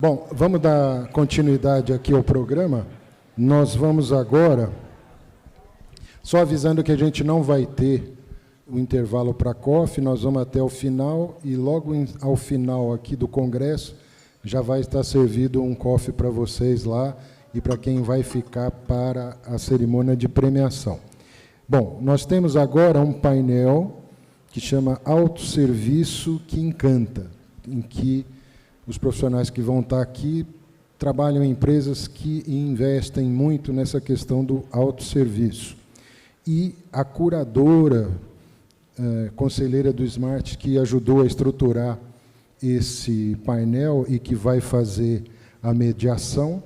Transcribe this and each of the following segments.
Bom, vamos dar continuidade aqui ao programa. Nós vamos agora, só avisando que a gente não vai ter o intervalo para coffee, nós vamos até o final e logo ao final aqui do congresso já vai estar servido um coffee para vocês lá e para quem vai ficar para a cerimônia de premiação. Bom, nós temos agora um painel que chama Autosserviço que Encanta, em que os profissionais que vão estar aqui trabalham em empresas que investem muito nessa questão do autosserviço. E a curadora, conselheira do Smart, que ajudou a estruturar esse painel e que vai fazer a mediação,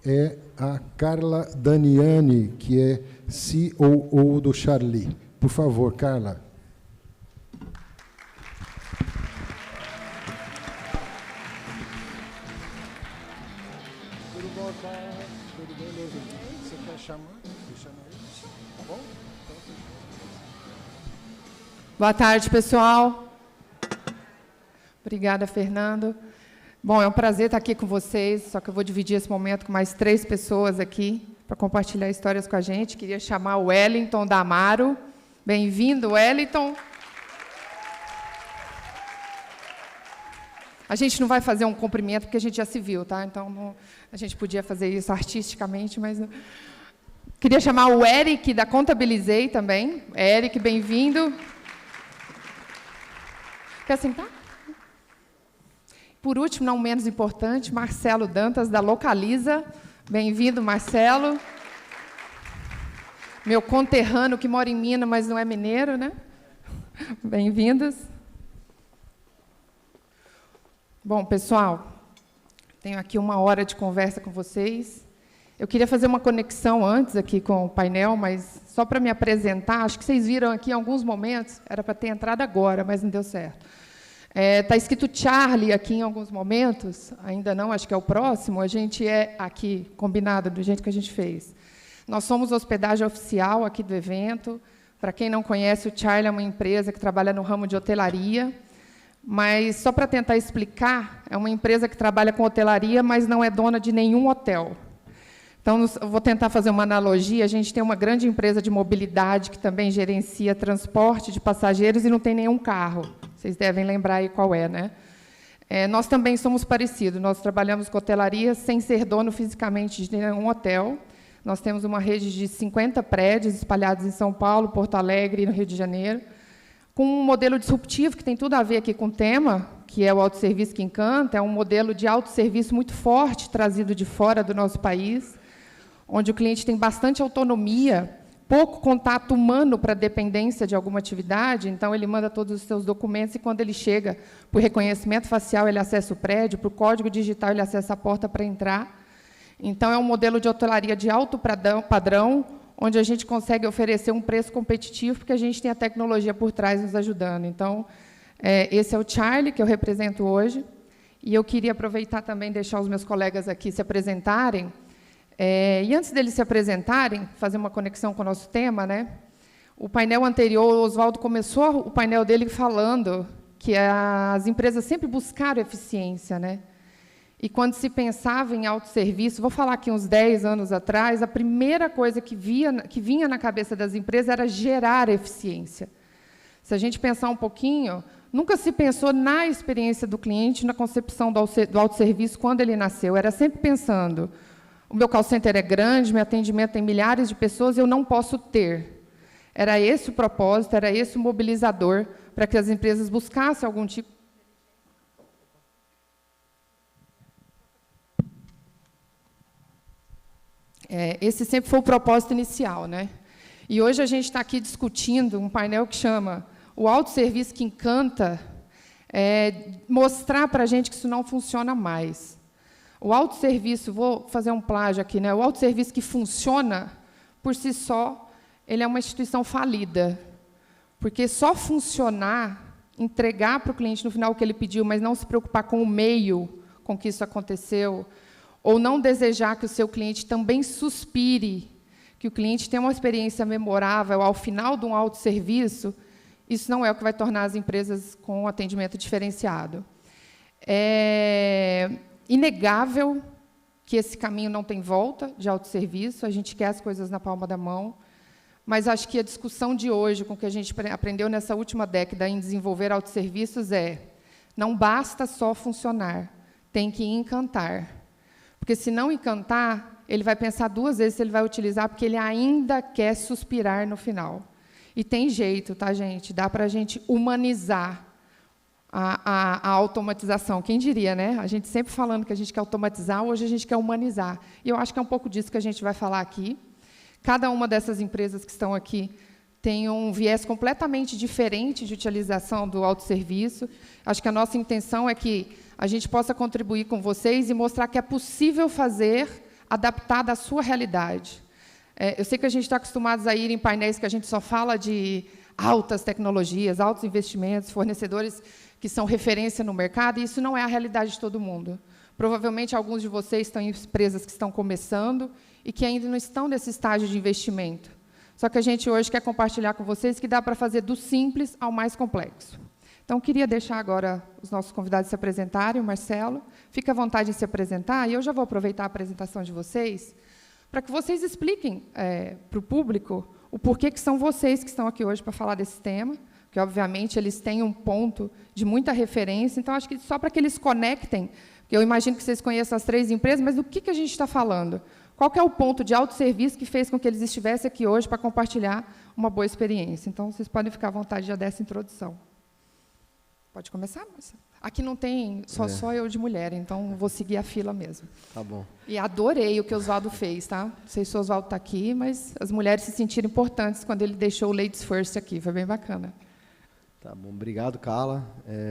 é a Carla Daniani, que é COO do Charlie. Por favor, Carla. Tudo bom, Carla? Tudo beleza? Você quer chamar? Tá bom? Boa tarde, pessoal. Obrigada, Fernando. Bom, é um prazer estar aqui com vocês, só que eu vou dividir esse momento com mais 3 pessoas aqui para compartilhar histórias com a gente. Queria chamar o Wellington Damaro. Bem-vindo, Wellington. A gente não vai fazer um cumprimento, porque a gente já se viu, tá? Então, a gente podia fazer isso artisticamente, mas... Não. Queria chamar o Eric, da Contabilizei também. Eric, bem-vindo. Quer sentar? Por último, não menos importante, Marcelo Dantas, da Localiza. Bem-vindo, Marcelo. Meu conterrâneo, que mora em Minas, mas não é mineiro, né? Bem-vindos. Bom, pessoal, tenho aqui 1 hora de conversa com vocês. Eu queria fazer uma conexão antes aqui com o painel, mas só para me apresentar, acho que vocês viram aqui em alguns momentos, era para ter entrado agora, mas não deu certo. Está escrito Charlie aqui em alguns momentos, ainda não, acho que é o próximo, a gente é aqui, combinado do jeito que a gente fez. Nós somos hospedagem oficial aqui do evento. Para quem não conhece, o Charlie é uma empresa que trabalha no ramo de hotelaria, mas, só para tentar explicar, é uma empresa que trabalha com hotelaria, mas não é dona de nenhum hotel. Então, eu vou tentar fazer uma analogia. A gente tem uma grande empresa de mobilidade que também gerencia transporte de passageiros e não tem nenhum carro. Vocês devem lembrar aí qual é, né? Nós também somos parecidos. Nós trabalhamos com hotelaria sem ser dono fisicamente de nenhum hotel. Nós temos uma rede de 50 prédios espalhados em São Paulo, Porto Alegre e no Rio de Janeiro, com um modelo disruptivo que tem tudo a ver aqui com o tema, que é o autosserviço que encanta. É um modelo de autosserviço muito forte, trazido de fora do nosso país, onde o cliente tem bastante autonomia, pouco contato humano para dependência de alguma atividade. Então, ele manda todos os seus documentos e, quando ele chega, por reconhecimento facial, ele acessa o prédio, por código digital, ele acessa a porta para entrar. Então, é um modelo de hotelaria de alto padrão, onde a gente consegue oferecer um preço competitivo, porque a gente tem a tecnologia por trás nos ajudando. Então, esse é o Charlie, que eu represento hoje, e eu queria aproveitar também e deixar os meus colegas aqui se apresentarem. E, antes deles se apresentarem, fazer uma conexão com o nosso tema, né? O painel anterior, o Oswaldo começou o painel dele falando que as empresas sempre buscaram eficiência, né? E, quando se pensava em autosserviço, vou falar aqui uns 10 anos atrás, a primeira coisa que vinha na cabeça das empresas era gerar eficiência. Se a gente pensar um pouquinho, nunca se pensou na experiência do cliente, na concepção do autosserviço quando ele nasceu. Era sempre pensando: o meu call center é grande, meu atendimento tem milhares de pessoas, eu não posso ter. Era esse o propósito, era esse o mobilizador para que as empresas buscassem algum tipo. Esse sempre foi o propósito inicial, né? E hoje a gente está aqui discutindo um painel que chama o autosserviço que encanta, mostrar para a gente que isso não funciona mais. O autosserviço, vou fazer um plágio aqui, né? O autosserviço que funciona, por si só, ele é uma instituição falida. Porque só funcionar, entregar para o cliente no final o que ele pediu, mas não se preocupar com o meio com que isso aconteceu, ou não desejar que o seu cliente também suspire, que o cliente tenha uma experiência memorável ao final de um autosserviço, isso não é o que vai tornar as empresas com atendimento diferenciado. inegável que esse caminho não tem volta de autosserviço, a gente quer as coisas na palma da mão, mas acho que a discussão de hoje, com o que a gente aprendeu nessa última década em desenvolver autosserviços não basta só funcionar, tem que encantar. Porque se não encantar, ele vai pensar 2 vezes se ele vai utilizar, porque ele ainda quer suspirar no final. E tem jeito, tá, gente? Dá para a gente humanizar a automatização. Quem diria, né? A gente sempre falando que a gente quer automatizar, hoje a gente quer humanizar. E eu acho que é um pouco disso que a gente vai falar aqui. Cada uma dessas empresas que estão aqui tem um viés completamente diferente de utilização do autosserviço. Acho que a nossa intenção é que a gente possa contribuir com vocês e mostrar que é possível fazer adaptado à sua realidade. Eu sei que a gente está acostumado a ir em painéis que a gente só fala de altas tecnologias, altos investimentos, fornecedores que são referência no mercado, e isso não é a realidade de todo mundo. Provavelmente, alguns de vocês estão em empresas que estão começando e que ainda não estão nesse estágio de investimento. Só que a gente hoje quer compartilhar com vocês que dá para fazer do simples ao mais complexo. Então, queria deixar agora os nossos convidados se apresentarem. O Marcelo, fica à vontade em se apresentar, e eu já vou aproveitar a apresentação de vocês para que vocês expliquem para o público o porquê que são vocês que estão aqui hoje para falar desse tema, que, obviamente, eles têm um ponto de muita referência. Então, acho que só para que eles conectem, porque eu imagino que vocês conheçam as 3 empresas, mas do que a gente está falando? Qual que é o ponto de autosserviço que fez com que eles estivessem aqui hoje para compartilhar uma boa experiência? Então, vocês podem ficar à vontade já dessa introdução. Pode começar, Marcelo? Aqui não tem só eu de mulher, então vou seguir a fila mesmo. Tá bom. E adorei o que o Oswaldo fez, tá? Não sei se o Oswaldo está aqui, mas as mulheres se sentiram importantes quando ele deixou o Ladies First aqui. Foi bem bacana. Tá bom. Obrigado, Carla.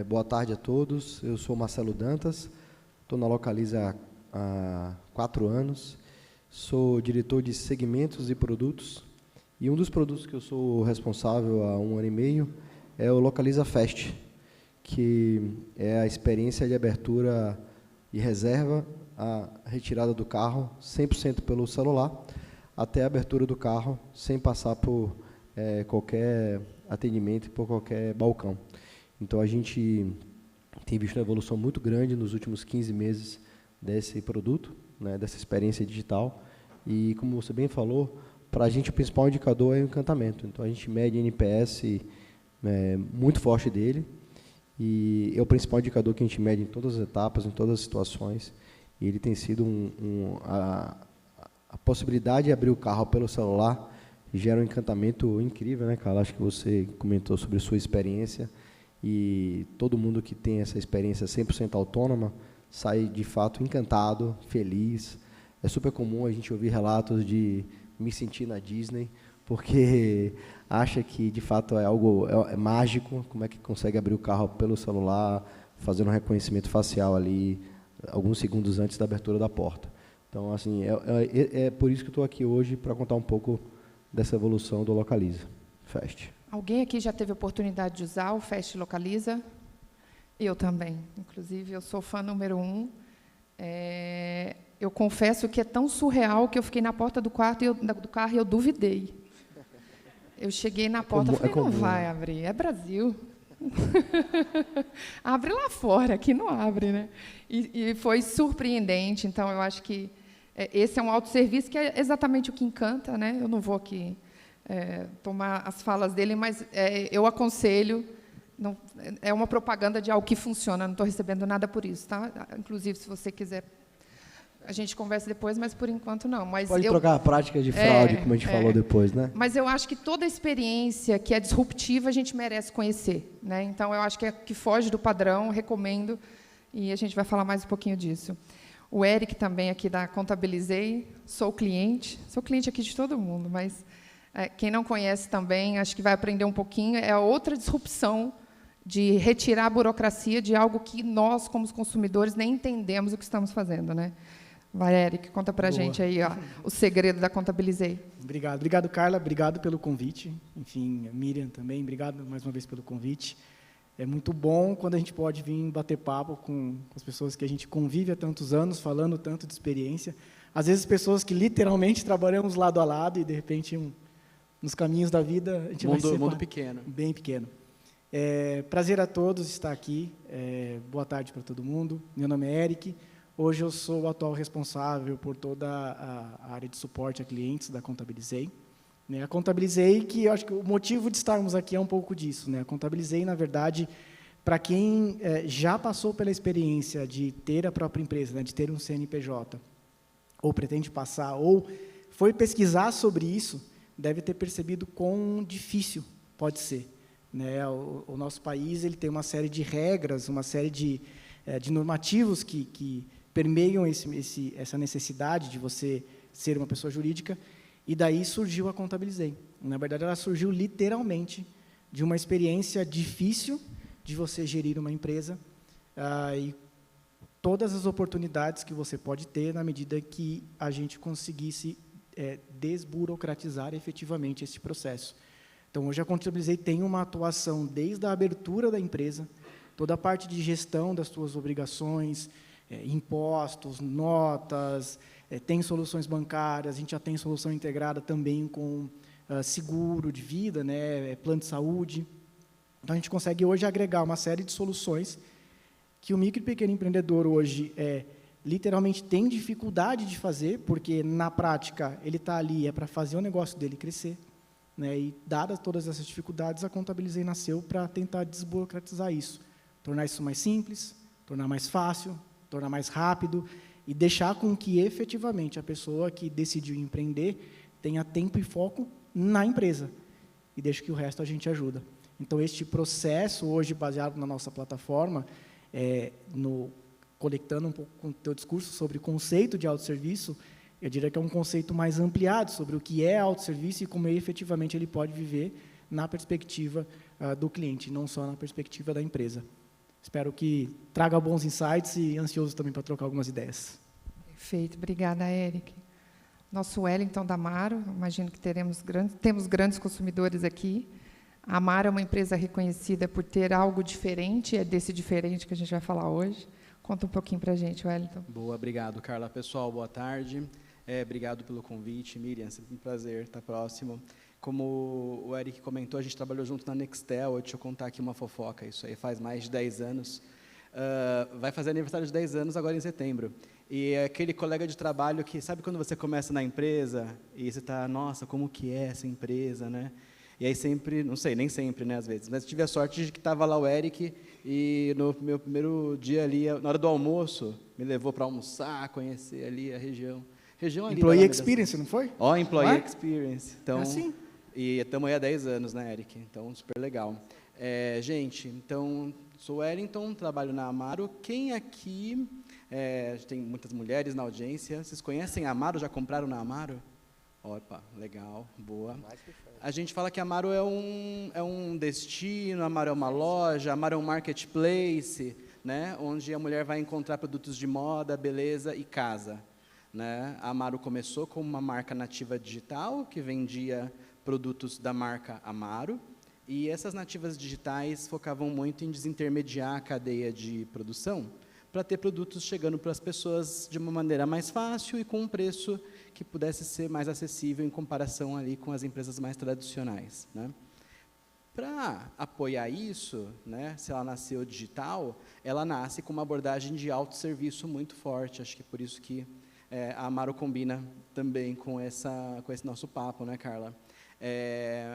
Boa tarde a todos. Eu sou Marcelo Dantas, estou na Localiza há 4 anos. Sou diretor de segmentos e produtos. E um dos produtos que eu sou responsável há 1 ano e meio é o Localiza Fast, que é a experiência de abertura e reserva, a retirada do carro 100% pelo celular, até a abertura do carro, sem passar por qualquer atendimento, por qualquer balcão. Então, a gente tem visto uma evolução muito grande nos últimos 15 meses desse produto, né, dessa experiência digital. E, como você bem falou, para a gente o principal indicador é o encantamento. Então, a gente mede NPS muito forte dele, e é o principal indicador que a gente mede em todas as etapas, em todas as situações. E ele tem sido a possibilidade de abrir o carro pelo celular gera um encantamento incrível, né, Carla? Acho que você comentou sobre sua experiência, e todo mundo que tem essa experiência 100% autônoma sai, de fato, encantado, feliz. É super comum a gente ouvir relatos de me sentir na Disney, porque acha que, de fato, é algo mágico, como é que consegue abrir o carro pelo celular, fazendo um reconhecimento facial ali, alguns segundos antes da abertura da porta. Então, assim, é por isso que eu estou aqui hoje, para contar um pouco dessa evolução do Localiza Fast. Alguém aqui já teve a oportunidade de usar o Fast Localiza? Eu também. Inclusive, eu sou fã número 1. Eu confesso que é tão surreal que eu fiquei na porta do carro e eu duvidei. Eu cheguei na porta e falei, não vai abrir, é Brasil. Abre lá fora, aqui não abre, né? E foi surpreendente. Então, eu acho que esse é um autosserviço que é exatamente o que encanta, né? Eu não vou aqui tomar as falas dele, mas eu aconselho. Não, é uma propaganda de algo que funciona, não estou recebendo nada por isso, tá? Inclusive, se você quiser, a gente conversa depois, mas por enquanto não. Mas pode trocar a prática de fraude, como a gente falou depois, né? Mas eu acho que toda experiência que é disruptiva, a gente merece conhecer, né? Então, eu acho que foge do padrão, recomendo, e a gente vai falar mais um pouquinho disso. O Eric também aqui da Contabilizei, sou cliente aqui de todo mundo, mas quem não conhece também, acho que vai aprender um pouquinho, é outra disrupção de retirar a burocracia de algo que nós, como os consumidores, nem entendemos o que estamos fazendo, né? Vai, Eric, conta para a gente aí o segredo da Contabilizei. Obrigado, Carla, obrigado pelo convite. Enfim, a Miriam também, obrigado mais uma vez pelo convite. É muito bom quando a gente pode vir bater papo com as pessoas que a gente convive há tantos anos, falando tanto de experiência. Às vezes, pessoas que literalmente trabalhamos lado a lado e, de repente, nos caminhos da vida, a gente vai ser mundo pequeno. Bem pequeno. Prazer a todos estar aqui. Boa tarde para todo mundo. Meu nome é Eric. Hoje eu sou o atual responsável por toda a área de suporte a clientes da Contabilizei. A Contabilizei, que eu acho que o motivo de estarmos aqui é um pouco disso. A Contabilizei, na verdade, para quem já passou pela experiência de ter a própria empresa, de ter um CNPJ, ou pretende passar, ou foi pesquisar sobre isso, deve ter percebido quão difícil pode ser. O nosso país ele tem uma série de regras, uma série de normativos que permeiam essa necessidade de você ser uma pessoa jurídica, e daí surgiu a Contabilizei. Na verdade, ela surgiu literalmente de uma experiência difícil de você gerir uma empresa e todas as oportunidades que você pode ter na medida que a gente conseguisse desburocratizar efetivamente esse processo. Então, hoje a Contabilizei tem uma atuação desde a abertura da empresa, toda a parte de gestão das suas obrigações, impostos, notas, tem soluções bancárias, a gente já tem solução integrada também com seguro de vida, plano de saúde. Então, a gente consegue hoje agregar uma série de soluções que o micro e pequeno empreendedor hoje literalmente tem dificuldade de fazer, porque, na prática, ele está ali para fazer o negócio dele crescer. E, dadas todas essas dificuldades, a Contabilizei nasceu para tentar desburocratizar isso, tornar isso mais simples, tornar mais fácil, tornar mais rápido e deixar com que, efetivamente, a pessoa que decidiu empreender tenha tempo e foco na empresa e deixe que o resto a gente ajuda. Então, este processo, hoje, baseado na nossa plataforma, conectando um pouco com o teu discurso sobre o conceito de autosserviço, eu diria que é um conceito mais ampliado sobre o que é autosserviço e como efetivamente ele pode viver na perspectiva do cliente, não só na perspectiva da empresa. Espero que traga bons insights e ansioso também para trocar algumas ideias. Perfeito, obrigada, Eric. Nosso Wellington da Amaro, imagino que temos grandes consumidores aqui. A Amaro é uma empresa reconhecida por ter algo diferente, é desse diferente que a gente vai falar hoje. Conta um pouquinho para a gente, Wellington. Boa, obrigado, Carla. Pessoal, boa tarde. Obrigado pelo convite, Miriam, sempre um prazer estar próximo. Como o Eric comentou, a gente trabalhou junto na Nextel. Deixa eu contar aqui uma fofoca, isso aí faz mais de 10 anos. Vai fazer aniversário de 10 anos agora em setembro. E é aquele colega de trabalho que, sabe quando você começa na empresa e você está, nossa, como que é essa empresa, né? E aí sempre, não sei, nem sempre, né, às vezes, mas eu tive a sorte de que estava lá o Eric e no meu primeiro dia ali, na hora do almoço, me levou para almoçar, conhecer ali a região ali. Employee Experience, não foi? Employee Experience. Então, é assim? E estamos aí há 10 anos, né, Eric? Então, super legal. Gente, então, sou Wellington, trabalho na Amaro. Quem aqui, tem muitas mulheres na audiência, vocês conhecem a Amaro? Já compraram na Amaro? Opa, legal, boa. A gente fala que a Amaro é um destino, a Amaro é uma loja, a Amaro é um marketplace, né, onde a mulher vai encontrar produtos de moda, beleza e casa. Né? A Amaro começou como uma marca nativa digital, que vendia produtos da marca Amaro, e essas nativas digitais focavam muito em desintermediar a cadeia de produção, para ter produtos chegando para as pessoas de uma maneira mais fácil e com um preço que pudesse ser mais acessível em comparação ali com as empresas mais tradicionais. Né? Para apoiar isso, né, se ela nasceu digital, ela nasce com uma abordagem de autosserviço muito forte, acho que por isso que a Amaro combina também com esse nosso papo, né, Carla?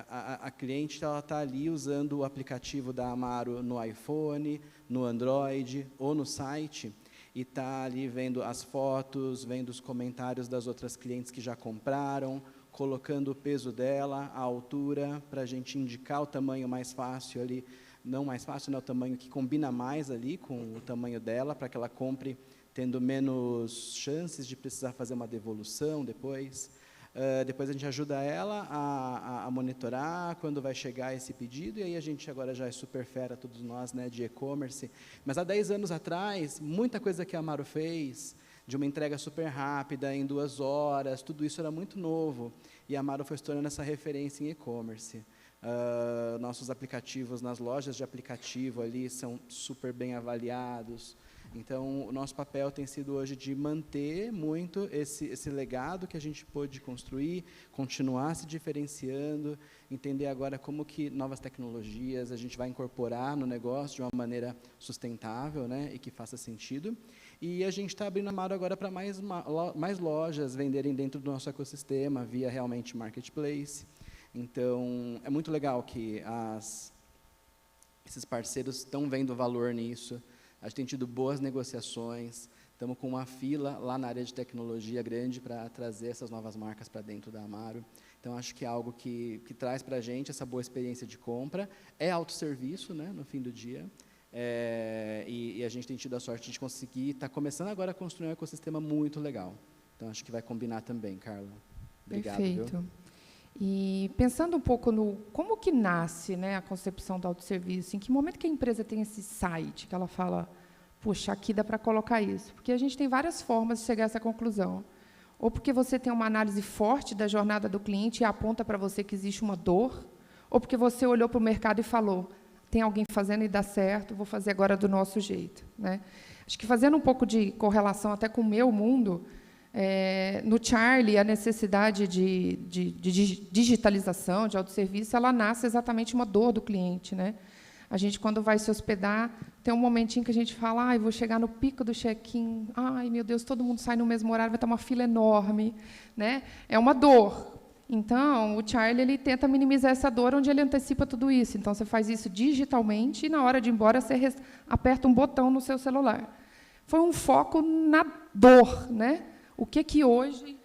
A cliente está ali usando o aplicativo da Amaro no iPhone, no Android ou no site e está ali vendo as fotos, vendo os comentários das outras clientes que já compraram, colocando o peso dela, a altura, para a gente indicar o tamanho mais fácil ali, não mais fácil, né, o tamanho que combina mais ali com o tamanho dela, para que ela compre tendo menos chances de precisar fazer uma devolução depois. Depois a gente ajuda ela a monitorar quando vai chegar esse pedido, e aí a gente agora já é super fera, todos nós, né, de e-commerce. Mas há 10 anos atrás, muita coisa que a Amaro fez, de uma entrega super rápida, em 2 horas, tudo isso era muito novo, e a Amaro foi se tornando essa referência em e-commerce. Nossos aplicativos nas lojas de aplicativo ali são super bem avaliados. Então, o nosso papel tem sido hoje de manter muito esse legado que a gente pôde construir, continuar se diferenciando, entender agora como que novas tecnologias a gente vai incorporar no negócio de uma maneira sustentável, né, e que faça sentido. E a gente está abrindo a Amaro agora para mais lojas venderem dentro do nosso ecossistema, via realmente marketplace. Então, é muito legal que esses parceiros estão vendo valor nisso. A gente tem tido boas negociações, estamos com uma fila lá na área de tecnologia grande para trazer essas novas marcas para dentro da Amaro. Então, acho que é algo que traz para a gente essa boa experiência de compra. É autosserviço, né, no fim do dia. E a gente tem tido a sorte de conseguir, está começando agora a construir um ecossistema muito legal. Então, acho que vai combinar também, Carla. Obrigado. Perfeito. Viu? E pensando um pouco no como que nasce, né, a concepção do autosserviço, em que momento que a empresa tem esse site, que ela fala, puxa, aqui dá para colocar isso? Porque a gente tem várias formas de chegar a essa conclusão. Ou porque você tem uma análise forte da jornada do cliente e aponta para você que existe uma dor, ou porque você olhou para o mercado e falou, tem alguém fazendo e dá certo, vou fazer agora do nosso jeito, né? Acho que fazendo um pouco de correlação até com o meu mundo, no Charlie, a necessidade de digitalização, de autosserviço, ela nasce exatamente uma dor do cliente, né? A gente, quando vai se hospedar, tem um momentinho que a gente fala, vou chegar no pico do check-in, meu Deus, todo mundo sai no mesmo horário, vai estar uma fila enorme, né? É uma dor. Então, o Charlie ele tenta minimizar essa dor, onde ele antecipa tudo isso. Então, você faz isso digitalmente e, na hora de ir embora, você aperta um botão no seu celular. Foi um foco na dor, né? O que hoje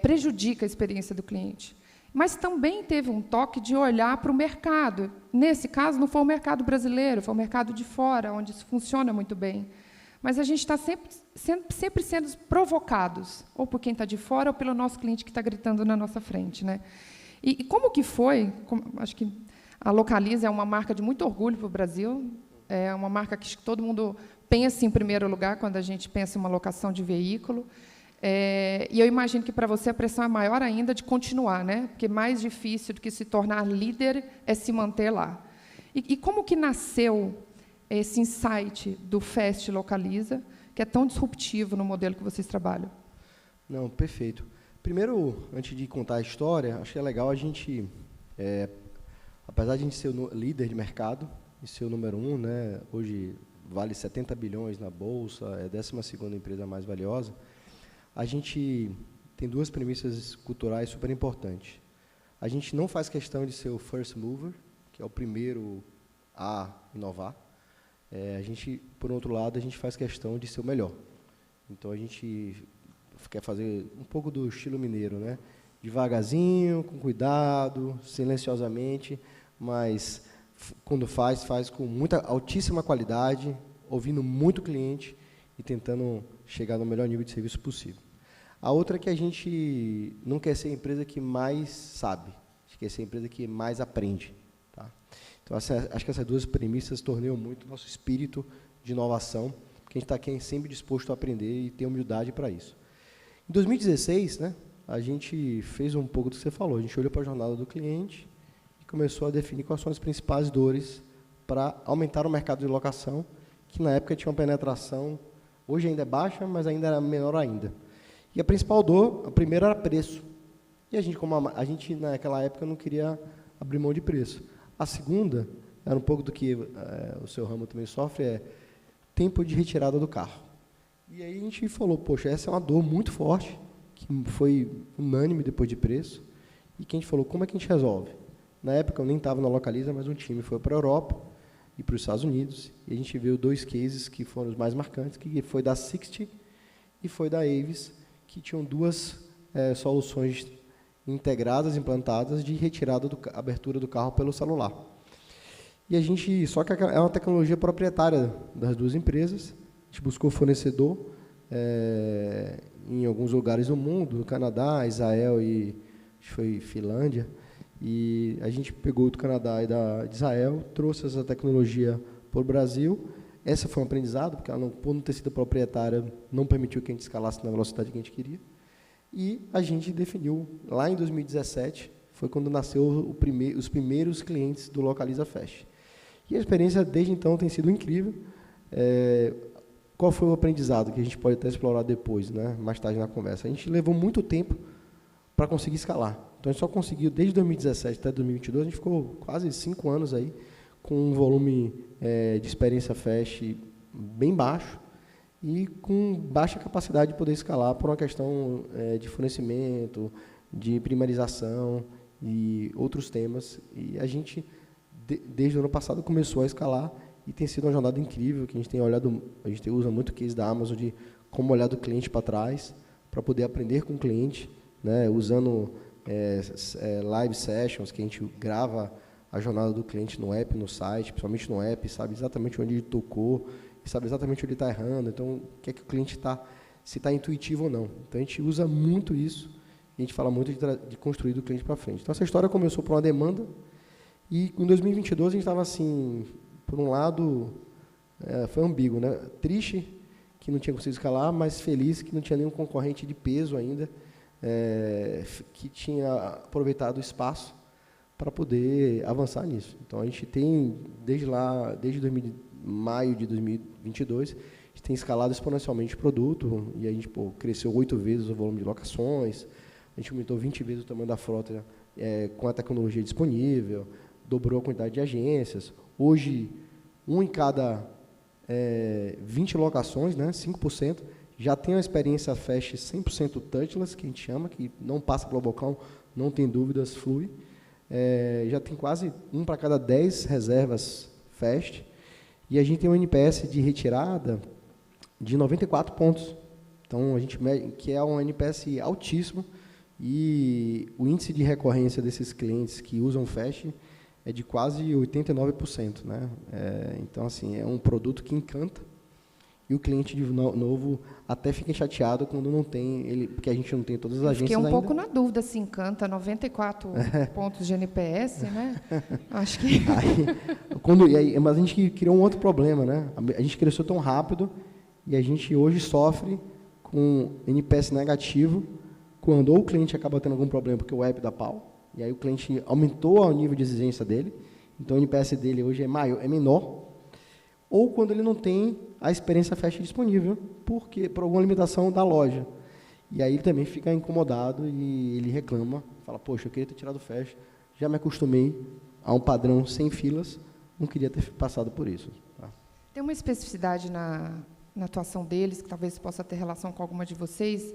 prejudica a experiência do cliente. Mas também teve um toque de olhar para o mercado. Nesse caso, não foi o mercado brasileiro, foi o mercado de fora, onde isso funciona muito bem. Mas a gente está sempre sendo provocados, ou por quem está de fora, ou pelo nosso cliente que está gritando na nossa frente, né? E como que foi? Acho que a Localiza é uma marca de muito orgulho para o Brasil, é uma marca que todo mundo pensa em primeiro lugar quando a gente pensa em uma locação de veículo. E eu imagino que para você a pressão é maior ainda de continuar, né? Porque mais difícil do que se tornar líder é se manter lá. E como que nasceu esse insight do Fast Localiza, que é tão disruptivo no modelo que vocês trabalham? Não, perfeito. Primeiro, antes de contar a história, acho que é legal a gente, apesar de a gente ser o líder de mercado e ser o número 1, né, hoje vale 70 bilhões na Bolsa, é a 12ª empresa mais valiosa, a gente tem duas premissas culturais super importantes. A gente não faz questão de ser o first mover, que é o primeiro a inovar. A gente, por outro lado, a gente faz questão de ser o melhor. Então, a gente quer fazer um pouco do estilo mineiro, né? Devagarzinho, com cuidado, silenciosamente, mas quando faz com muita altíssima qualidade, ouvindo muito o cliente e tentando chegar no melhor nível de serviço possível. A outra é que a gente não quer ser a empresa que mais sabe, a gente quer ser a empresa que mais aprende. Tá? Então, acho que essas duas premissas torneiam muito o nosso espírito de inovação, porque a gente está aqui sempre disposto a aprender e ter humildade para isso. Em 2016, né, a gente fez um pouco do que você falou, a gente olhou para a jornada do cliente e começou a definir quais são as principais dores para aumentar o mercado de locação, que na época tinha uma penetração, hoje ainda é baixa, mas ainda era menor ainda. E a principal dor, a primeira era preço. E a gente, naquela época, não queria abrir mão de preço. A segunda, era um pouco do que o seu ramo também sofre, tempo de retirada do carro. E aí a gente falou, poxa, essa é uma dor muito forte, que foi unânime depois de preço, e que a gente falou, como é que a gente resolve? Na época eu nem estava na Localiza, mas um time foi para a Europa e para os Estados Unidos, e a gente viu dois cases que foram os mais marcantes, que foi da Sixt e foi da Avis, que tinham duas soluções integradas, implantadas, de retirada abertura do carro pelo celular. E a gente, só que é uma tecnologia proprietária das duas empresas, a gente buscou fornecedor em alguns lugares do mundo, no Canadá, Israel e acho que foi Finlândia, e a gente pegou do Canadá e de Israel, trouxe essa tecnologia para o Brasil. Essa foi um aprendizado, porque ela, por não ter sido proprietária, não permitiu que a gente escalasse na velocidade que a gente queria. E a gente definiu, lá em 2017, foi quando nasceu os primeiros clientes do Localiza Fast. E a experiência, desde então, tem sido incrível. Qual foi o aprendizado que a gente pode até explorar depois, né, mais tarde na conversa? A gente levou muito tempo para conseguir escalar. Então, a gente só conseguiu, desde 2017 até 2022, a gente ficou quase 5 anos aí, com um volume de experiência Fast bem baixo, e com baixa capacidade de poder escalar por uma questão de fornecimento, de primarização e outros temas. E a gente, desde o ano passado, começou a escalar e tem sido uma jornada incrível, que a gente usa muito o case da Amazon de como olhar do cliente para trás, para poder aprender com o cliente, né, usando live sessions, que a gente grava a jornada do cliente no app, no site, principalmente no app, sabe exatamente onde ele tocou, sabe exatamente onde ele está errando, então, o que é que o cliente está, se está intuitivo ou não. Então, a gente usa muito isso, e a gente fala muito de construir do cliente para frente. Então, essa história começou por uma demanda, e em 2022 a gente estava assim, por um lado, foi ambíguo, né? Triste que não tinha conseguido escalar, mas feliz que não tinha nenhum concorrente de peso ainda, que tinha aproveitado o espaço para poder avançar nisso. Então, a gente tem, desde maio de 2022, a gente tem escalado exponencialmente o produto, e a gente cresceu 8 vezes o volume de locações, a gente aumentou 20 vezes o tamanho da frota com a tecnologia disponível, dobrou a quantidade de agências. Hoje, 1 em cada 20 locações, né, 5%, já tem uma experiência Fast 100% touchless, que a gente chama, que não passa pelo balcão, não tem dúvidas, flui. Já tem quase 1 para cada 10 reservas Fast, e a gente tem um NPS de retirada de 94 pontos. Então, a gente que é um NPS altíssimo, e o índice de recorrência desses clientes que usam Fast é de quase 89%, né? Então, assim, é um produto que encanta, e o cliente de novo até fica chateado quando não tem, porque a gente não tem todas as agências ainda. Fiquei um pouco na dúvida se encanta 94 pontos de NPS, né? Acho que... Mas a gente criou um outro problema, né? A gente cresceu tão rápido, e a gente hoje sofre com NPS negativo, quando ou o cliente acaba tendo algum problema porque o app dá pau, e aí o cliente aumentou o nível de exigência dele, então o NPS dele hoje é menor, ou quando ele não tem a experiência Fast disponível, por alguma limitação da loja. E aí ele também fica incomodado e ele reclama, fala, poxa, eu queria ter tirado o Fast, já me acostumei a um padrão sem filas, não queria ter passado por isso. Tá? Tem uma especificidade na atuação deles, que talvez possa ter relação com alguma de vocês,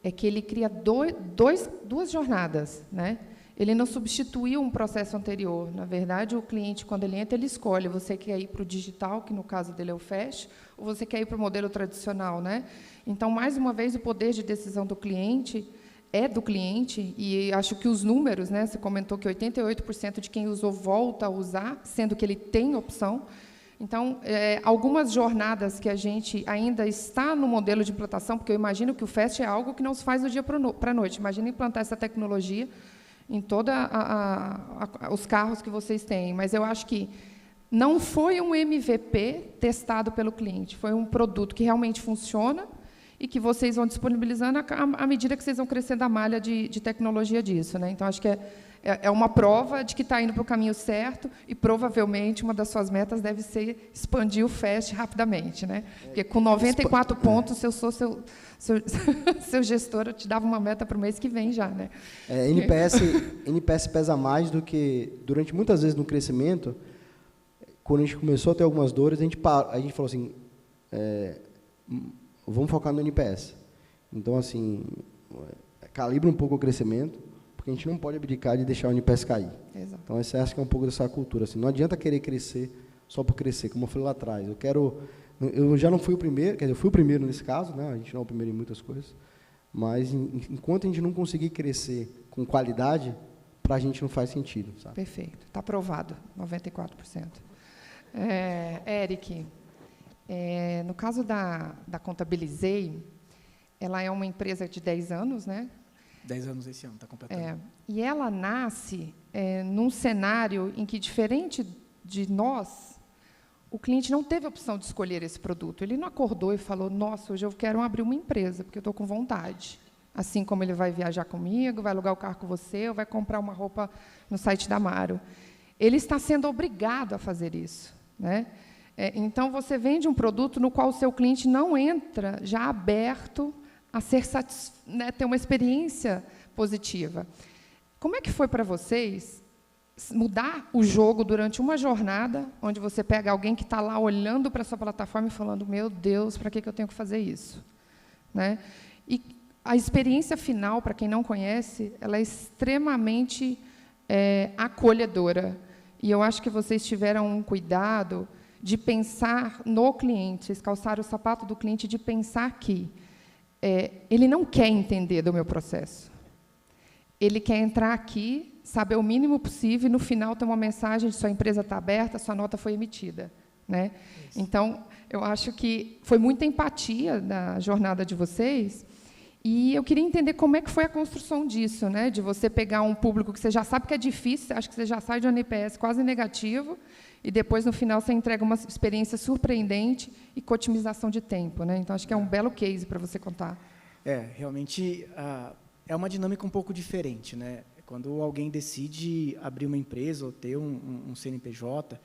é que ele cria duas jornadas, né? Ele não substituiu um processo anterior. Na verdade, o cliente, quando ele entra, ele escolhe. Você quer ir para o digital, que no caso dele é o Fast, ou você quer ir para o modelo tradicional, né? Então, mais uma vez, o poder de decisão do cliente é do cliente, e acho que os números, né? Você comentou que 88% de quem usou volta a usar, sendo que ele tem opção. Então, algumas jornadas que a gente ainda está no modelo de implantação, porque eu imagino que o Fast é algo que não se faz do dia para a noite. Imagina implantar essa tecnologia em todos os carros que vocês têm. Mas eu acho que não foi um MVP testado pelo cliente, foi um produto que realmente funciona e que vocês vão disponibilizando à medida que vocês vão crescendo a malha de tecnologia disso, né? Então, acho que é uma prova de que está indo para o caminho certo, e provavelmente uma das suas metas deve ser expandir o Fast rapidamente, né? Porque com 94 pontos, se eu sou seu gestor, eu te dava uma meta para o mês que vem já, né? NPS pesa mais do que, durante muitas vezes no crescimento, quando a gente começou a ter algumas dores, a gente falou assim, vamos focar no NPS. Então, assim, calibra um pouco o crescimento, porque a gente não pode abdicar de deixar o NPS cair. Exato. Então, essa acho que é um pouco dessa cultura. Assim, não adianta querer crescer só por crescer, como eu falei lá atrás. Eu já não fui o primeiro, quer dizer, eu fui o primeiro nesse caso, né? A gente não é o primeiro em muitas coisas, mas enquanto a gente não conseguir crescer com qualidade, para a gente não faz sentido. Sabe? Perfeito. Está aprovado, 94%. Eric, no caso da Contabilizei, ela é uma empresa de 10 anos, né? 10 anos esse ano, está completando. E ela nasce num cenário em que, diferente de nós, o cliente não teve a opção de escolher esse produto. Ele não acordou e falou, nossa, hoje eu quero abrir uma empresa, porque eu estou com vontade. Assim como ele vai viajar comigo, vai alugar o carro com você, ou vai comprar uma roupa no site da Amaro. Ele está sendo obrigado a fazer isso, né? Então, você vende um produto no qual o seu cliente não entra já aberto a ser ter uma experiência positiva. Como é que foi para vocês mudar o jogo durante uma jornada, onde você pega alguém que está lá olhando para a sua plataforma e falando, meu Deus, para que eu tenho que fazer isso? Né? E a experiência final, para quem não conhece, ela é extremamente acolhedora. E eu acho que vocês tiveram um cuidado de pensar no cliente, vocês calçaram o sapato do cliente de pensar que ele não quer entender do meu processo. Ele quer entrar aqui, saber o mínimo possível, e no final ter uma mensagem de sua empresa está aberta, sua nota foi emitida. Né? Então, eu acho que foi muita empatia na jornada de vocês, e eu queria entender como é que foi a construção disso, né? De você pegar um público que você já sabe que é difícil, acho que você já sai de um NPS quase negativo, e depois, no final, você entrega uma experiência surpreendente e com otimização de tempo. Né? Então, acho que é um belo case para você contar. Realmente, é uma dinâmica um pouco diferente. Né? Quando alguém decide abrir uma empresa ou ter um CNPJ,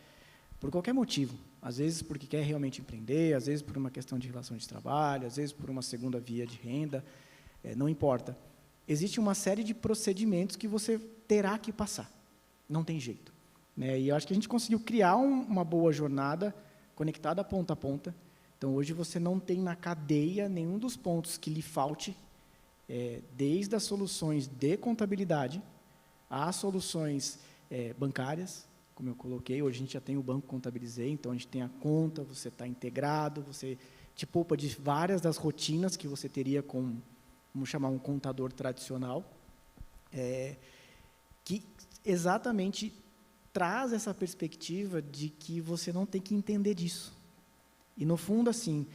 por qualquer motivo, às vezes porque quer realmente empreender, às vezes por uma questão de relação de trabalho, às vezes por uma segunda via de renda, não importa. Existe uma série de procedimentos que você terá que passar, não tem jeito. Né? E eu acho que a gente conseguiu criar uma boa jornada conectada ponta a ponta. Então, hoje você não tem na cadeia nenhum dos pontos que lhe falte, desde as soluções de contabilidade às soluções bancárias, como eu coloquei. Hoje a gente já tem o Banco Contabilizei, então a gente tem a conta, você está integrado, você te poupa de várias das rotinas que você teria com, vamos chamar, um contador tradicional, que exatamente traz essa perspectiva de que você não tem que entender disso. E, no fundo, assim,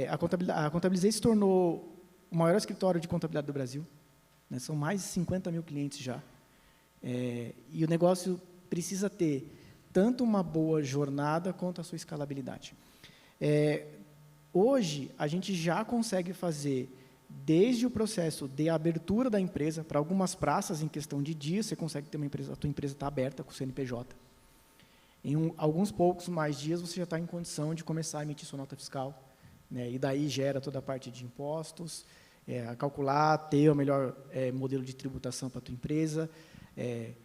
a Contabilizei se tornou o maior escritório de contabilidade do Brasil. Né? São mais de 50 mil clientes já. E o negócio precisa ter tanto uma boa jornada quanto a sua escalabilidade. Hoje, a gente já consegue fazer, desde o processo de abertura da empresa, para algumas praças, em questão de dias, você consegue ter uma empresa, a tua empresa está aberta com o CNPJ. Em alguns poucos mais dias, você já está em condição de começar a emitir sua nota fiscal, né? E daí gera toda a parte de impostos, a calcular, ter o melhor modelo de tributação para a tua empresa.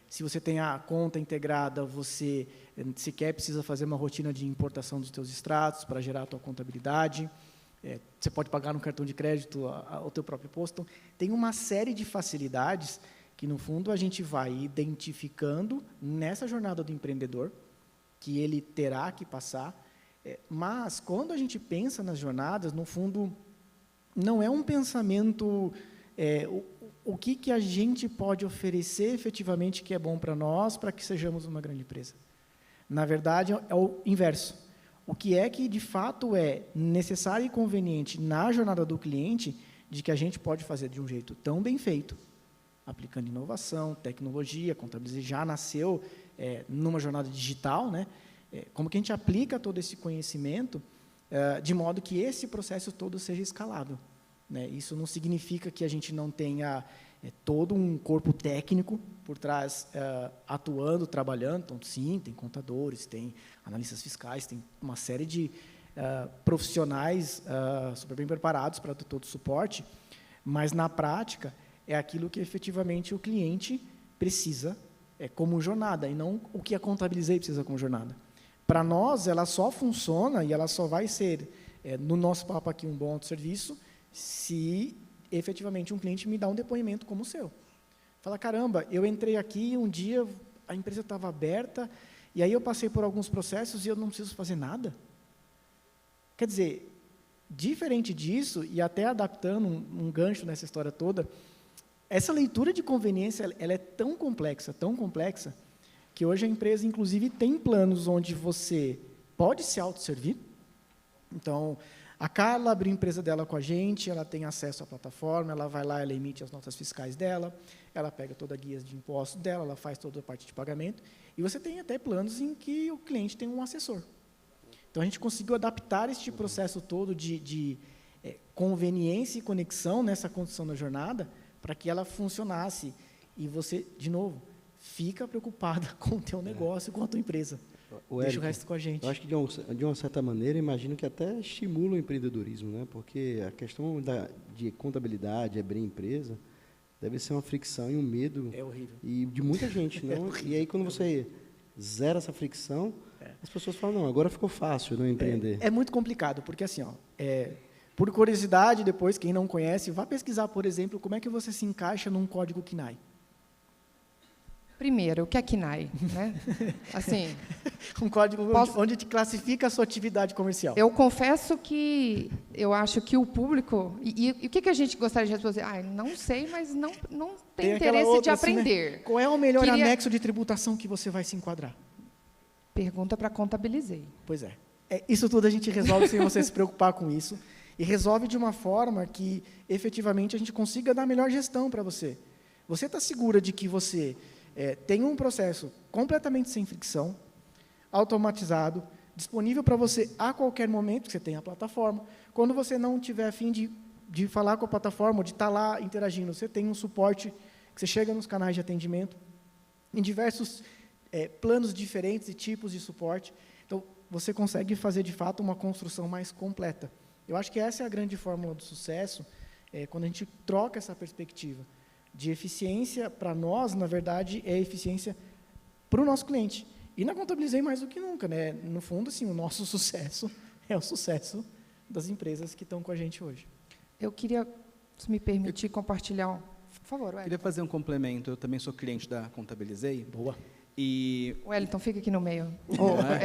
Se você tem a conta integrada, você sequer precisa fazer uma rotina de importação dos teus extratos para gerar a tua contabilidade. Você pode pagar no cartão de crédito o teu próprio imposto. Então, tem uma série de facilidades que, no fundo, a gente vai identificando nessa jornada do empreendedor, que ele terá que passar. Mas, quando a gente pensa nas jornadas, no fundo, não é um pensamento, o que a gente pode oferecer efetivamente que é bom para nós, para que sejamos uma grande empresa. Na verdade, é o inverso. O que é que, de fato, é necessário e conveniente na jornada do cliente, de que a gente pode fazer de um jeito tão bem feito, aplicando inovação, tecnologia. A Contabilizei já nasceu numa jornada digital, né? Como que a gente aplica todo esse conhecimento de modo que esse processo todo seja escalável. Né? Isso não significa que a gente não tenha todo um corpo técnico por trás atuando, trabalhando. Então, sim, tem contadores, tem analistas fiscais, tem uma série de profissionais super bem preparados para todo o suporte, mas, na prática, é aquilo que efetivamente o cliente precisa como jornada, e não o que a Contabilizei precisa como jornada. Para nós, ela só funciona e ela só vai ser, no nosso papo aqui, um bom autosserviço, se efetivamente um cliente me dá um depoimento como o seu. Fala, caramba, eu entrei aqui, um dia a empresa estava aberta, e aí eu passei por alguns processos e eu não preciso fazer nada. Quer dizer, diferente disso, e até adaptando um gancho nessa história toda, essa leitura de conveniência, ela é tão complexa, que hoje a empresa, inclusive, tem planos onde você pode se autosservir. Então, a Carla abriu a empresa dela com a gente, ela tem acesso à plataforma, ela vai lá, ela emite as notas fiscais dela, ela pega toda a guia de impostos dela, ela faz toda a parte de pagamento, e você tem até planos em que o cliente tem um assessor. Então, a gente conseguiu adaptar este processo todo de conveniência e conexão nessa condição da jornada, para que ela funcionasse. E você, de novo, fica preocupada com o teu negócio, com a tua empresa. Deixa o resto com a gente. Eu acho que, de uma certa maneira, imagino que até estimula o empreendedorismo, né? Porque a questão de contabilidade, abrir empresa, deve ser uma fricção e um medo. É horrível. E de muita gente, não? E aí, quando você zera essa fricção, as pessoas falam, não, agora ficou fácil não empreender. É muito complicado, porque assim, ó, por curiosidade, depois, quem não conhece, vá pesquisar, por exemplo, como é que você se encaixa num código KNAI. Primeiro, o que é KNAI? Né? Assim, Um código onde te classifica a sua atividade comercial. eu confesso que eu acho que o público... E o que a gente gostaria de responder? Não sei, mas não tem aquela interesse outra, de assim, né? aprender. Qual é o melhor Queria- anexo de tributação que você vai se enquadrar? Pergunta para Contabilizei. Pois é. Isso tudo a gente resolve sem você se preocupar com isso. E resolve de uma forma que, efetivamente, a gente consiga dar a melhor gestão para você. Você está segura de que você tem um processo completamente sem fricção, automatizado, disponível para você a qualquer momento, que você tem a plataforma. Quando você não tiver a fim de falar com a plataforma, ou de estar lá interagindo, você tem um suporte, que você chega nos canais de atendimento, em diversos planos diferentes e tipos de suporte. Então, você consegue fazer, de fato, uma construção mais completa. Eu acho que essa é a grande fórmula do sucesso, quando a gente troca essa perspectiva de eficiência para nós, na verdade, é eficiência para o nosso cliente. E na Contabilizei mais do que nunca, né? No fundo, assim, o nosso sucesso é o sucesso das empresas que estão com a gente hoje. Eu queria, se me permitir, compartilhar... Por favor, Eu Wellington. queria fazer um complemento. Eu também sou cliente da Contabilizei. Boa. E Wellington, fica aqui no meio.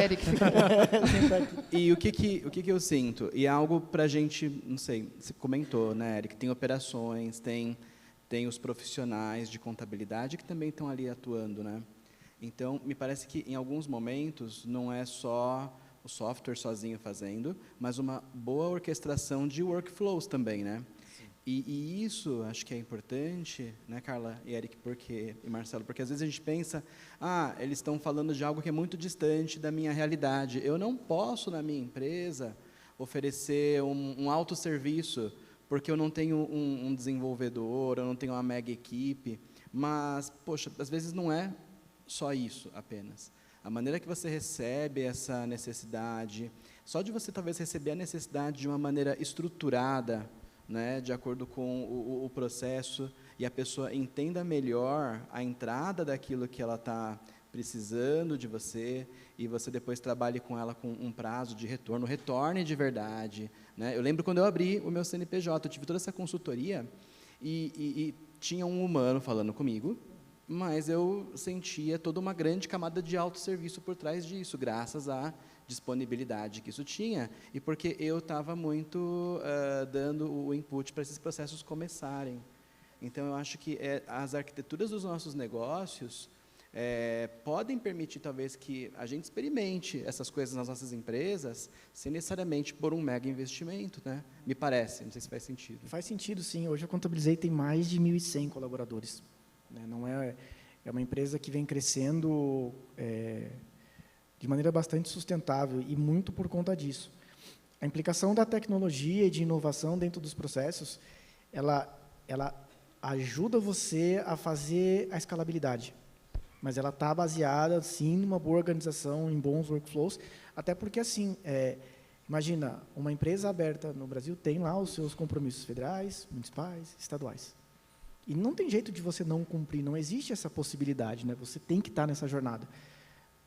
Eric, fica aqui. E o que eu sinto? E é algo para a gente, não sei, você comentou, né, Eric? Tem operações, tem os profissionais de contabilidade que também estão ali atuando, né? Então, me parece que, em alguns momentos, não é só o software sozinho fazendo, mas uma boa orquestração de workflows também, né? E isso, acho que é importante, né, Carla e Eric, e Marcelo, porque às vezes a gente pensa, eles estão falando de algo que é muito distante da minha realidade. Eu não posso, na minha empresa, oferecer um autosserviço, porque eu não tenho um desenvolvedor, eu não tenho uma mega equipe, mas, poxa, às vezes não é só isso apenas. A maneira que você recebe essa necessidade, só de você talvez receber a necessidade de uma maneira estruturada, né, de acordo com o processo, e a pessoa entenda melhor a entrada daquilo que ela está precisando de você, e você depois trabalhe com ela com um prazo de retorno, retorne de verdade, né? Eu lembro quando eu abri o meu CNPJ, eu tive toda essa consultoria, e tinha um humano falando comigo, mas eu sentia toda uma grande camada de autosserviço por trás disso, graças à disponibilidade que isso tinha, e porque eu estava muito dando o input para esses processos começarem. Então, eu acho que as arquiteturas dos nossos negócios podem permitir, talvez, que a gente experimente essas coisas nas nossas empresas, sem necessariamente por um mega investimento, né? Me parece, não sei se faz sentido. Faz sentido, sim. Hoje a Contabilizei tem mais de 1.100 colaboradores. Não é uma empresa que vem crescendo de maneira bastante sustentável, e muito por conta disso. A implicação da tecnologia e de inovação dentro dos processos, ela ajuda você a fazer a escalabilidade, mas ela está baseada, sim, numa boa organização, em bons workflows, até porque, assim, imagina, uma empresa aberta no Brasil tem lá os seus compromissos federais, municipais, estaduais. E não tem jeito de você não cumprir, não existe essa possibilidade, né? Você tem que estar nessa jornada.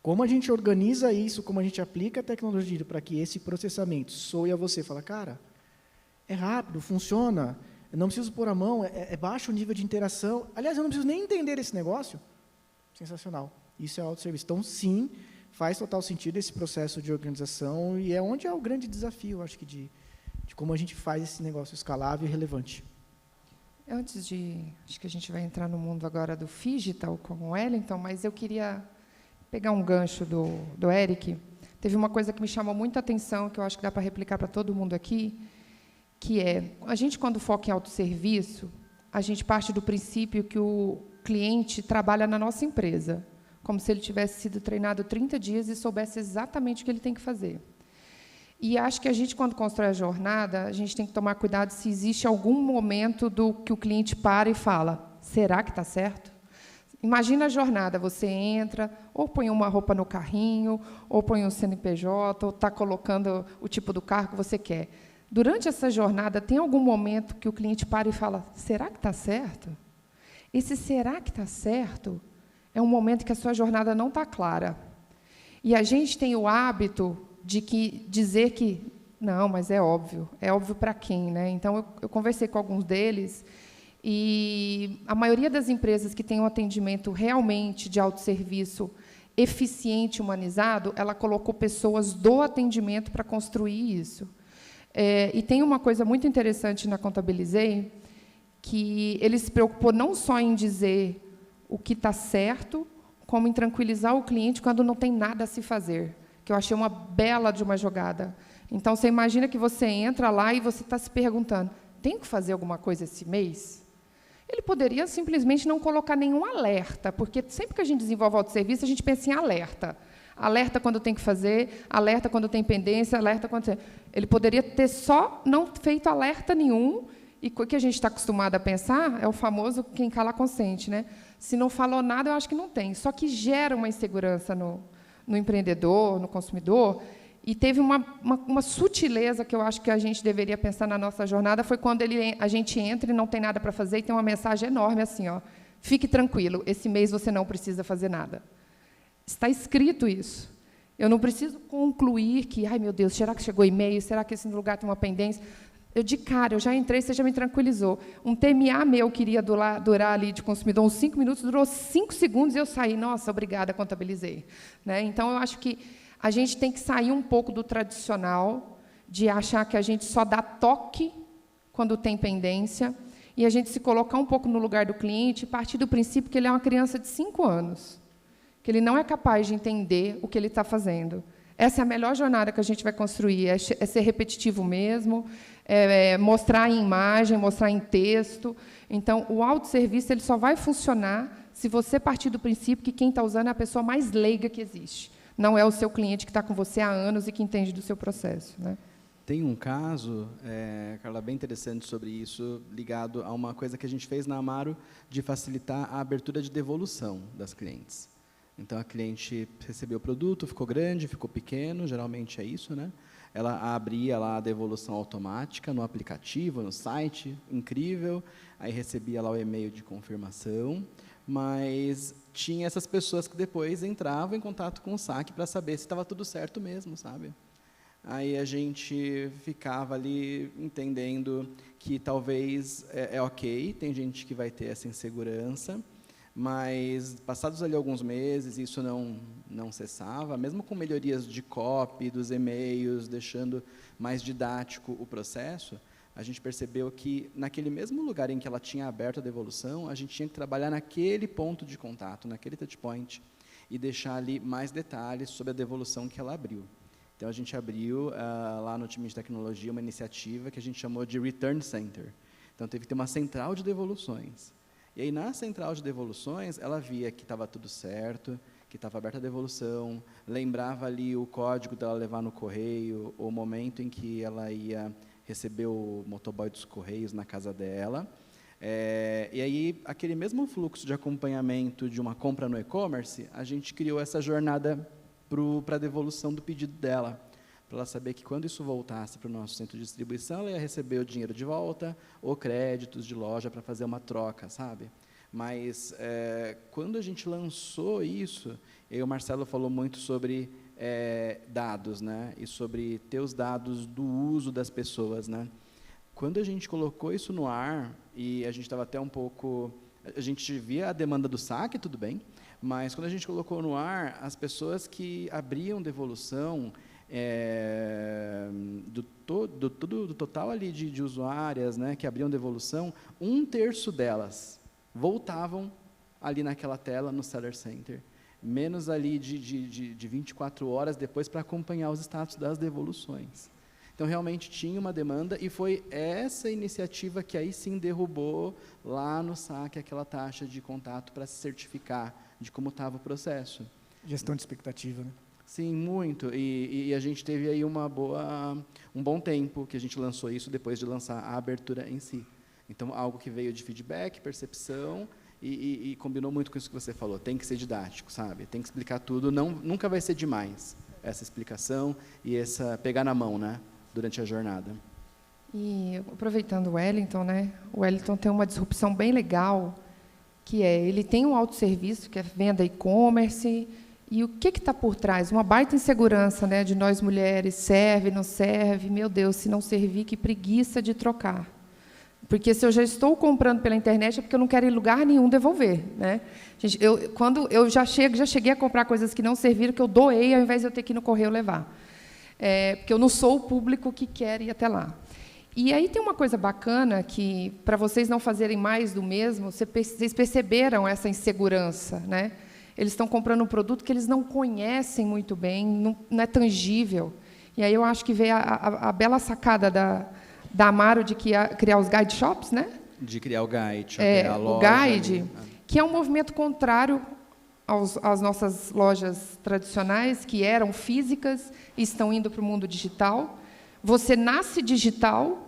Como a gente organiza isso, como a gente aplica a tecnologia para que esse processamento soe a você, fala, cara, é rápido, funciona, eu não preciso pôr a mão, é baixo o nível de interação, aliás, eu não preciso nem entender esse negócio, sensacional. Isso é autosserviço. Então, sim, faz total sentido esse processo de organização, e é onde é o grande desafio, acho que, de como a gente faz esse negócio escalável e relevante. Acho que a gente vai entrar no mundo agora do Phygital com o Wellington, mas eu queria pegar um gancho do Eric. Teve uma coisa que me chamou muita atenção, que eu acho que dá para replicar para todo mundo aqui, que a gente, quando foca em autosserviço, a gente parte do princípio que o cliente trabalha na nossa empresa, como se ele tivesse sido treinado 30 dias e soubesse exatamente o que ele tem que fazer. E acho que a gente, quando constrói a jornada, a gente tem que tomar cuidado se existe algum momento que o cliente para e fala, será que está certo? Imagina a jornada, você entra, ou põe uma roupa no carrinho, ou põe um CNPJ, ou está colocando o tipo do carro que você quer. Durante essa jornada, tem algum momento que o cliente para e fala, será que está certo? Esse será que está certo é um momento que a sua jornada não está clara. E a gente tem o hábito de dizer que, não, mas é óbvio para quem, né? Então, eu conversei com alguns deles, e a maioria das empresas que tem um atendimento realmente de autosserviço eficiente e humanizado, ela colocou pessoas do atendimento para construir isso. E tem uma coisa muito interessante na Contabilizei, que ele se preocupou não só em dizer o que está certo, como em tranquilizar o cliente quando não tem nada a se fazer, que eu achei uma bela de uma jogada. Então, você imagina que você entra lá e você está se perguntando, tem que fazer alguma coisa esse mês? Ele poderia simplesmente não colocar nenhum alerta, porque sempre que a gente desenvolve autosserviço, a gente pensa em alerta. Alerta quando tem que fazer, alerta quando tem pendência, alerta quando tem... Ele poderia ter só não feito alerta nenhum, e o que a gente está acostumado a pensar é o famoso quem cala consente, né? Se não falou nada, eu acho que não tem. Só que gera uma insegurança no empreendedor, no consumidor. E teve uma sutileza que eu acho que a gente deveria pensar na nossa jornada, foi quando a gente entra e não tem nada para fazer, e tem uma mensagem enorme assim, ó, fique tranquilo, esse mês você não precisa fazer nada. Está escrito isso. Eu não preciso concluir que, ai, meu Deus, será que chegou e-mail? Será que esse lugar tem uma pendência? Eu, de cara, eu já entrei, você já me tranquilizou. Um TMA meu queria durar ali de consumidor uns 5 minutos, durou 5 segundos e eu saí. Nossa, obrigada, Contabilizei. Né? Então, eu acho que a gente tem que sair um pouco do tradicional, de achar que a gente só dá toque quando tem pendência, e a gente se colocar um pouco no lugar do cliente e partir do princípio que ele é uma criança de 5 anos, que ele não é capaz de entender o que ele está fazendo. Essa é a melhor jornada que a gente vai construir, é ser repetitivo mesmo, mostrar em imagem, mostrar em texto. Então, o autosserviço ele só vai funcionar se você partir do princípio que quem está usando é a pessoa mais leiga que existe. Não é o seu cliente que está com você há anos e que entende do seu processo. Né? Tem um caso, Carla, bem interessante sobre isso, ligado a uma coisa que a gente fez na Amaro de facilitar a abertura de devolução das clientes. Então, a cliente recebeu o produto, ficou grande, ficou pequeno, geralmente é isso, né? Ela abria lá a devolução automática no aplicativo, no site, incrível, aí recebia lá o e-mail de confirmação, mas tinha essas pessoas que depois entravam em contato com o saque para saber se estava tudo certo mesmo, sabe? Aí a gente ficava ali entendendo que talvez é ok, tem gente que vai ter essa insegurança, mas passados ali alguns meses, isso não cessava, mesmo com melhorias de copy, dos e-mails, deixando mais didático o processo, a gente percebeu que, naquele mesmo lugar em que ela tinha aberto a devolução, a gente tinha que trabalhar naquele ponto de contato, naquele touchpoint, e deixar ali mais detalhes sobre a devolução que ela abriu. Então, a gente abriu, lá no time de tecnologia, uma iniciativa que a gente chamou de Return Center. Então, teve que ter uma central de devoluções. E aí, na central de devoluções, ela via que estava tudo certo, que estava aberta a devolução, lembrava ali o código dela levar no correio, o momento em que ela ia receber o motoboy dos correios na casa dela. E aí, aquele mesmo fluxo de acompanhamento de uma compra no e-commerce, a gente criou essa jornada para a devolução do pedido dela, para ela saber que quando isso voltasse para o nosso centro de distribuição, ela ia receber o dinheiro de volta, ou créditos de loja para fazer uma troca, sabe? Mas, quando a gente lançou isso, o Marcelo falou muito sobre dados, né? E sobre ter os dados do uso das pessoas, né? Quando a gente colocou isso no ar, e a gente estava até um pouco... A gente via a demanda do saque, tudo bem, mas quando a gente colocou no ar, as pessoas que abriam devolução, do total ali de usuárias, né, que abriam devolução, 1/3 delas voltavam ali naquela tela no Seller Center, menos ali de 24 horas depois para acompanhar os status das devoluções. Então, realmente tinha uma demanda, e foi essa iniciativa que aí sim derrubou lá no saque aquela taxa de contato para se certificar de como estava o processo. Gestão de expectativa, né? Sim, muito. E a gente teve aí um bom tempo que a gente lançou isso depois de lançar a abertura em si. Então, algo que veio de feedback, percepção, e combinou muito com isso que você falou. Tem que ser didático, sabe? Tem que explicar tudo. Nunca vai ser demais essa explicação e pegar na mão, né? Durante a jornada. E, aproveitando o Wellington, né? O Wellington tem uma disrupção bem legal, que ele tem um autosserviço, que é venda e-commerce, e o que está por trás? Uma baita insegurança, né, de nós mulheres, serve, não serve, meu Deus, se não servir, que preguiça de trocar. Porque se eu já estou comprando pela internet, é porque eu não quero ir em lugar nenhum devolver. Né? Gente, quando eu já cheguei a comprar coisas que não serviram, que eu doei, ao invés de eu ter que ir no correio levar. Porque eu não sou o público que quer ir até lá. E aí tem uma coisa bacana que, para vocês não fazerem mais do mesmo, vocês perceberam essa insegurança, né? Eles estão comprando um produto que eles não conhecem muito bem, não é tangível. E aí eu acho que veio a bela sacada da Amaro de criar os guide shops, né? De criar o guide shop, a o loja. guide, que é um movimento contrário às nossas lojas tradicionais, que eram físicas e estão indo para o mundo digital. Você nasce digital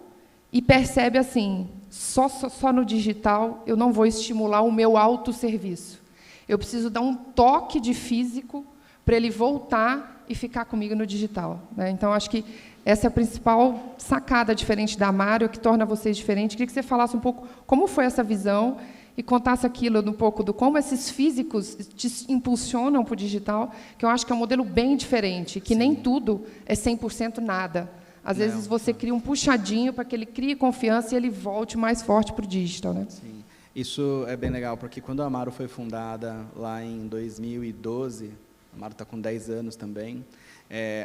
e percebe assim, só no digital eu não vou estimular o meu autosserviço. Eu preciso dar um toque de físico para ele voltar e ficar comigo no digital. Né? Então, acho que essa é a principal sacada diferente da Amaro, que torna vocês diferentes. Queria que você falasse um pouco como foi essa visão e contasse aquilo um pouco do como esses físicos te impulsionam para o digital, que eu acho que é um modelo bem diferente, que nem tudo é 100% nada. Às vezes você cria um puxadinho para que ele crie confiança e ele volte mais forte para o digital. Né? Sim. Isso é bem legal, porque quando a Amaro foi fundada lá em 2012, a Amaro está com 10 anos também,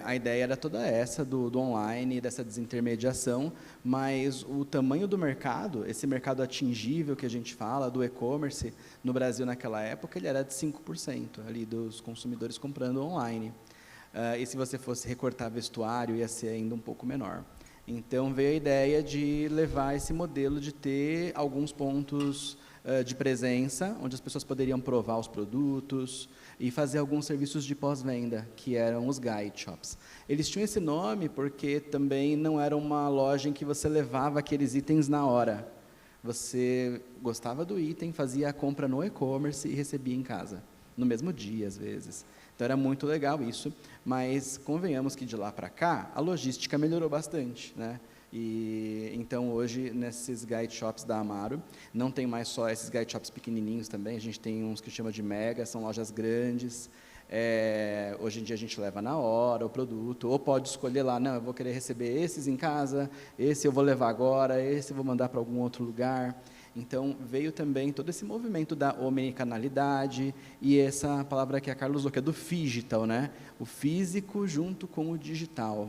a ideia era toda essa do online, dessa desintermediação, mas o tamanho do mercado, esse mercado atingível que a gente fala, do e-commerce, no Brasil naquela época, ele era de 5% ali dos consumidores comprando online. E se você fosse recortar vestuário, ia ser ainda um pouco menor. Então, veio a ideia de levar esse modelo de ter alguns pontos de presença, onde as pessoas poderiam provar os produtos e fazer alguns serviços de pós-venda, que eram os guide shops. Eles tinham esse nome porque também não era uma loja em que você levava aqueles itens na hora. Você gostava do item, fazia a compra no e-commerce e recebia em casa, no mesmo dia, às vezes. Então, era muito legal isso, mas convenhamos que de lá para cá, a logística melhorou bastante, né? E, então, hoje, nesses guide shops da Amaro, não tem mais só esses guide shops pequenininhos também, a gente tem uns que chama de mega, são lojas grandes. Hoje em dia, a gente leva na hora o produto, ou pode escolher lá, não, eu vou querer receber esses em casa, esse eu vou levar agora, esse eu vou mandar para algum outro lugar. Então, veio também todo esse movimento da omnicanalidade e essa palavra que a Carla usou, que é do phygital, né? O físico junto com o digital.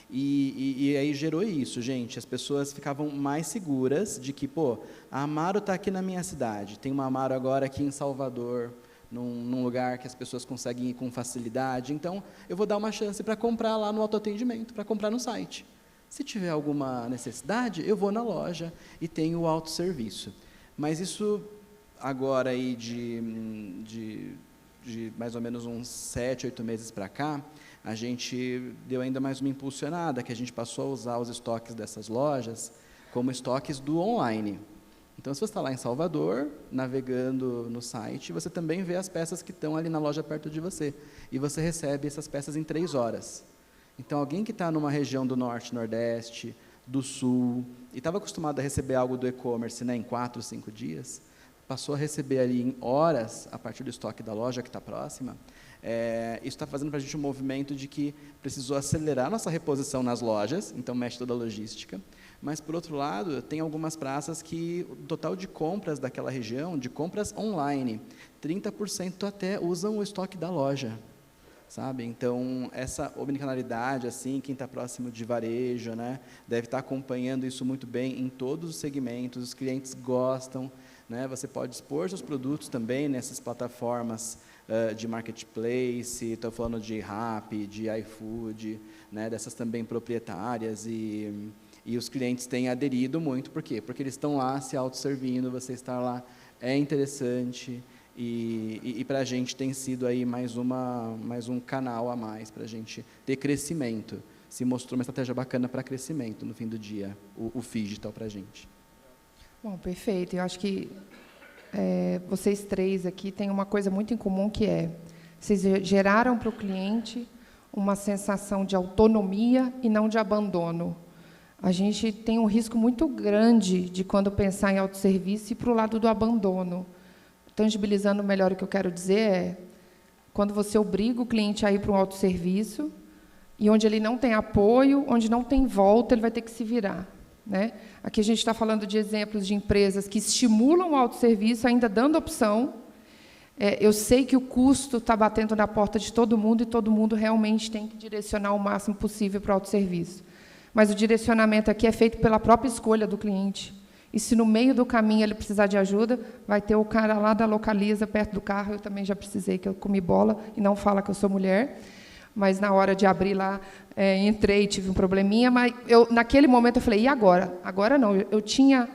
E aí gerou isso, gente. As pessoas ficavam mais seguras de que, a Amaro está aqui na minha cidade, tem uma Amaro agora aqui em Salvador, num lugar que as pessoas conseguem ir com facilidade. Então, eu vou dar uma chance para comprar lá no autoatendimento, para comprar no site. Se tiver alguma necessidade, eu vou na loja e tenho o autosserviço. Mas isso, agora aí de mais ou menos uns 7, 8 meses para cá, a gente deu ainda mais uma impulsionada, que a gente passou a usar os estoques dessas lojas como estoques do online. Então, se você está lá em Salvador, navegando no site, você também vê as peças que estão ali na loja perto de você. E você recebe essas peças em 3 horas. Então, alguém que está numa região do Norte, Nordeste, do Sul, e estava acostumado a receber algo do e-commerce, né, em 4, 5 dias, passou a receber ali em horas, a partir do estoque da loja que está próxima. Isso está fazendo para a gente um movimento de que precisou acelerar nossa reposição nas lojas, então mexe toda a logística. Mas, por outro lado, tem algumas praças que o total de compras daquela região, de compras online, 30% até usam o estoque da loja. Sabe? Então, essa omnicanalidade, assim, quem está próximo de varejo, né, deve estar acompanhando isso muito bem em todos os segmentos, os clientes gostam, né, você pode expor seus produtos também nessas plataformas de marketplace, estou falando de Rappi, de iFood, né, dessas também proprietárias, e os clientes têm aderido muito, por quê? Porque eles estão lá se autosservindo, você estar lá é interessante. E para a gente tem sido aí mais um canal a mais para a gente ter crescimento. Se mostrou uma estratégia bacana para crescimento no fim do dia, o Phygital para a gente. Bom, perfeito. Eu acho que vocês três aqui têm uma coisa muito em comum, que vocês geraram para o cliente uma sensação de autonomia e não de abandono. A gente tem um risco muito grande de, quando pensar em autosserviço, ir para o lado do abandono. tangibilizando melhor o que eu quero dizer, é quando você obriga o cliente a ir para um autosserviço, e onde ele não tem apoio, onde não tem volta, ele vai ter que se virar, né? Aqui a gente está falando de exemplos de empresas que estimulam o autosserviço, ainda dando opção. Eu sei que o custo está batendo na porta de todo mundo e todo mundo realmente tem que direcionar o máximo possível para o autosserviço. Mas o direcionamento aqui é feito pela própria escolha do cliente. E se no meio do caminho ele precisar de ajuda, vai ter o cara lá da Localiza, perto do carro. Eu também já precisei, que eu comi bola, e não fala que eu sou mulher. Mas, na hora de abrir lá, entrei, tive um probleminha. Mas, naquele momento, eu falei, e agora? Agora não. Eu tinha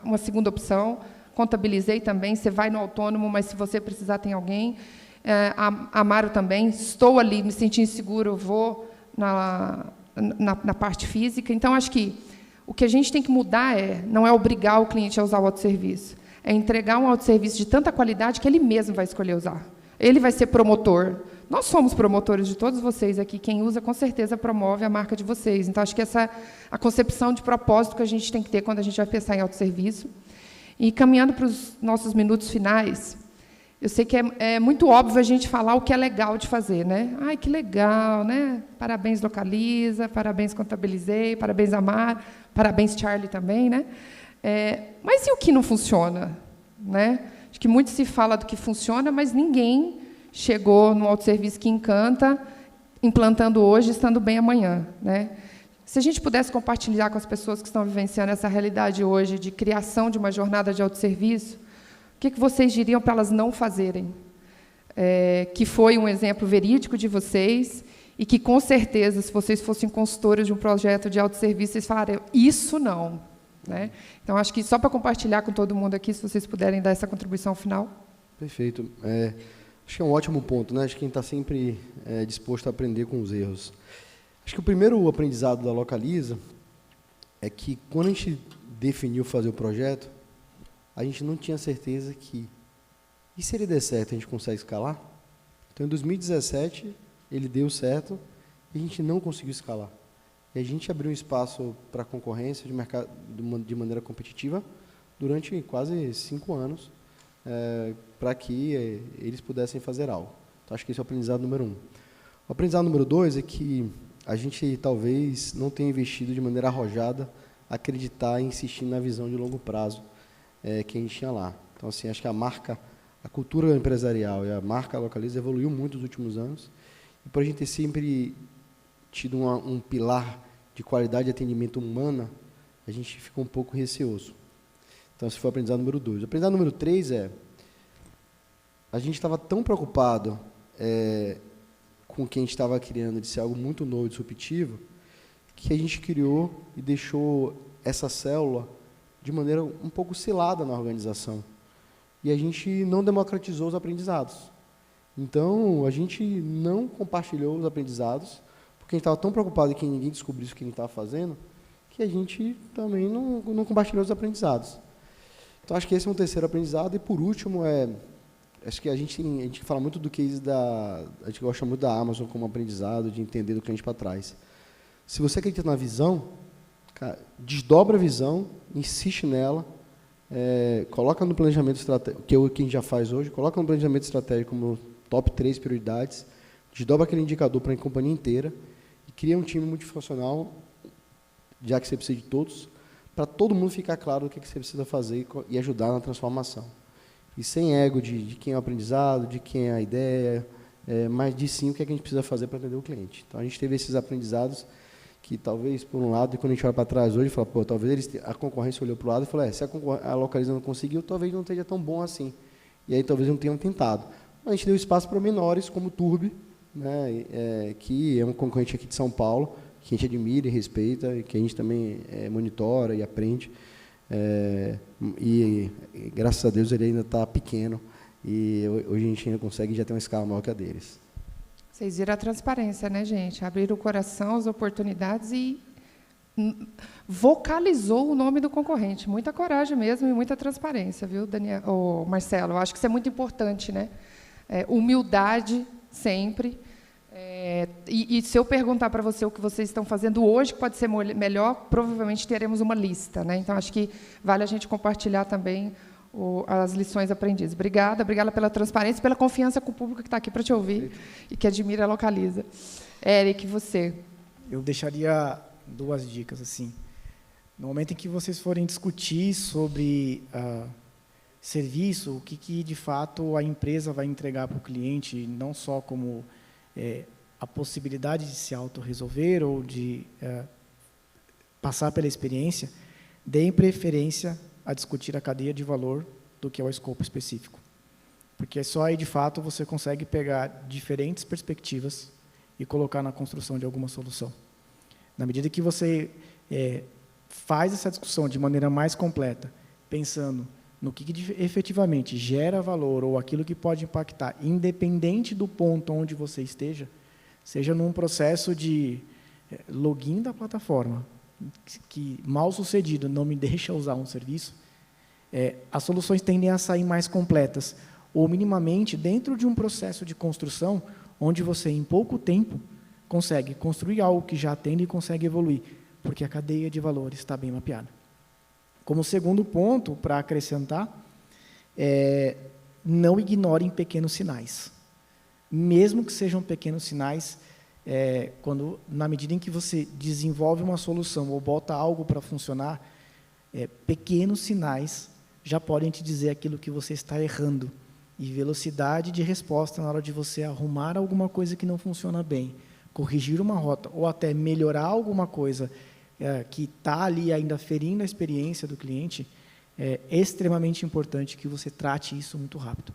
uma segunda opção, contabilizei também. Você vai no autônomo, mas, se você precisar, tem alguém. A Maro também. Estou ali, me senti inseguro, vou na parte física. Então, acho que o que a gente tem que mudar não é obrigar o cliente a usar o autosserviço, é entregar um autosserviço de tanta qualidade que ele mesmo vai escolher usar. Ele vai ser promotor. Nós somos promotores de todos vocês aqui. Quem usa, com certeza, promove a marca de vocês. Então, acho que essa é a concepção de propósito que a gente tem que ter quando a gente vai pensar em autosserviço. E, caminhando para os nossos minutos finais, eu sei que é muito óbvio a gente falar o que é legal de fazer, né? Ai, que legal, né? Parabéns, Localiza, parabéns, Contabilizei, parabéns, Amar, parabéns, Charlie, também, né? Mas e o que não funciona, né? Acho que muito se fala do que funciona, mas ninguém chegou no autosserviço que encanta, implantando hoje, estando bem amanhã, né? Se a gente pudesse compartilhar com as pessoas que estão vivenciando essa realidade hoje de criação de uma jornada de autosserviço, o que vocês diriam para elas não fazerem? Que foi um exemplo verídico de vocês e que, com certeza, se vocês fossem consultores de um projeto de autosserviço, vocês falariam, isso não, né? Então, acho que só para compartilhar com todo mundo aqui, se vocês puderem dar essa contribuição final. Perfeito. Acho que é um ótimo ponto, né? Acho que quem está sempre disposto a aprender com os erros. Acho que o primeiro aprendizado da Localiza é que, quando a gente definiu fazer o projeto, a gente não tinha certeza que, e se ele der certo, a gente consegue escalar? Então, em 2017, ele deu certo e a gente não conseguiu escalar. E a gente abriu um espaço para a concorrência de mercado de maneira competitiva durante quase 5 anos, para que eles pudessem fazer algo. Então, acho que esse é o aprendizado número 1. O aprendizado número 2 é que a gente talvez não tenha investido de maneira arrojada, acreditar e insistir na visão de longo prazo que a gente tinha lá. Então, assim, acho que a cultura empresarial e a marca Localiza evoluiu muito nos últimos anos, e por a gente ter sempre tido um pilar de qualidade de atendimento humana, a gente ficou um pouco receoso. Então, esse foi o aprendizado número 2. O aprendizado número 3 a gente estava tão preocupado com o que a gente estava criando, de ser algo muito novo e disruptivo, que a gente criou e deixou essa célula de maneira um pouco selada na organização. E a gente não democratizou os aprendizados. Então, a gente não compartilhou os aprendizados, porque a gente estava tão preocupado em que ninguém descobrisse o que a gente estava fazendo, que a gente também não compartilhou os aprendizados. Então, acho que esse é um terceiro aprendizado. E, por último, acho que a gente fala muito do case a gente gosta muito da Amazon como aprendizado, de entender do cliente para trás. Se você acredita na visão, cara, desdobra a visão, insiste nela, coloca no planejamento estratégico, que a gente já faz hoje, coloca no planejamento estratégico como top 3 prioridades, desdobra aquele indicador para a companhia inteira e cria um time multifuncional, já que você precisa de todos, para todo mundo ficar claro o que você precisa fazer e ajudar na transformação. E sem ego de quem é o aprendizado, de quem é a ideia, mas de sim o que a gente precisa fazer para atender o cliente. Então, a gente teve esses aprendizados que, talvez, por um lado, e quando a gente olha para trás hoje, fala, pô, talvez a concorrência olhou para o lado e falou, se a Localiza não conseguiu, talvez não esteja tão bom assim. E aí, talvez não tenham tentado. Mas a gente deu espaço para menores, como o Turbi, né, que é um concorrente aqui de São Paulo, que a gente admira e respeita, e que a gente também monitora e aprende. E, graças a Deus, ele ainda está pequeno, e hoje a gente ainda consegue já ter uma escala maior que a deles. Vocês viram a transparência, né, gente? Abrir o coração, as oportunidades e vocalizou o nome do concorrente. Muita coragem mesmo e muita transparência, viu, Daniel, Marcelo? Eu acho que isso é muito importante, né? Humildade sempre. E se eu perguntar para você o que vocês estão fazendo hoje, que pode ser melhor, provavelmente teremos uma lista, né? Então, acho que vale a gente compartilhar também as lições aprendidas. Obrigada pela transparência e pela confiança com o público que está aqui para te ouvir e que admira a Localiza. Eric, você? Eu deixaria 2 dicas, assim. No momento em que vocês forem discutir sobre serviço, o que de fato a empresa vai entregar para o cliente, não só como a possibilidade de se autorresolver ou de passar pela experiência, deem preferência a discutir a cadeia de valor do que ao escopo específico. Porque só aí, de fato, você consegue pegar diferentes perspectivas e colocar na construção de alguma solução. Na medida que você faz essa discussão de maneira mais completa, pensando no que efetivamente gera valor ou aquilo que pode impactar, independente do ponto onde você esteja, seja num processo de login da plataforma, que mal sucedido não me deixa usar um serviço, as soluções tendem a sair mais completas, ou minimamente dentro de um processo de construção, onde você, em pouco tempo, consegue construir algo que já atende e consegue evoluir, porque a cadeia de valor está bem mapeada. Como segundo ponto, para acrescentar, não ignorem pequenos sinais. Mesmo que sejam pequenos sinais, na medida em que você desenvolve uma solução ou bota algo para funcionar, pequenos sinais já podem te dizer aquilo que você está errando. E velocidade de resposta na hora de você arrumar alguma coisa que não funciona bem, corrigir uma rota ou até melhorar alguma coisa que está ali ainda ferindo a experiência do cliente, é extremamente importante que você trate isso muito rápido.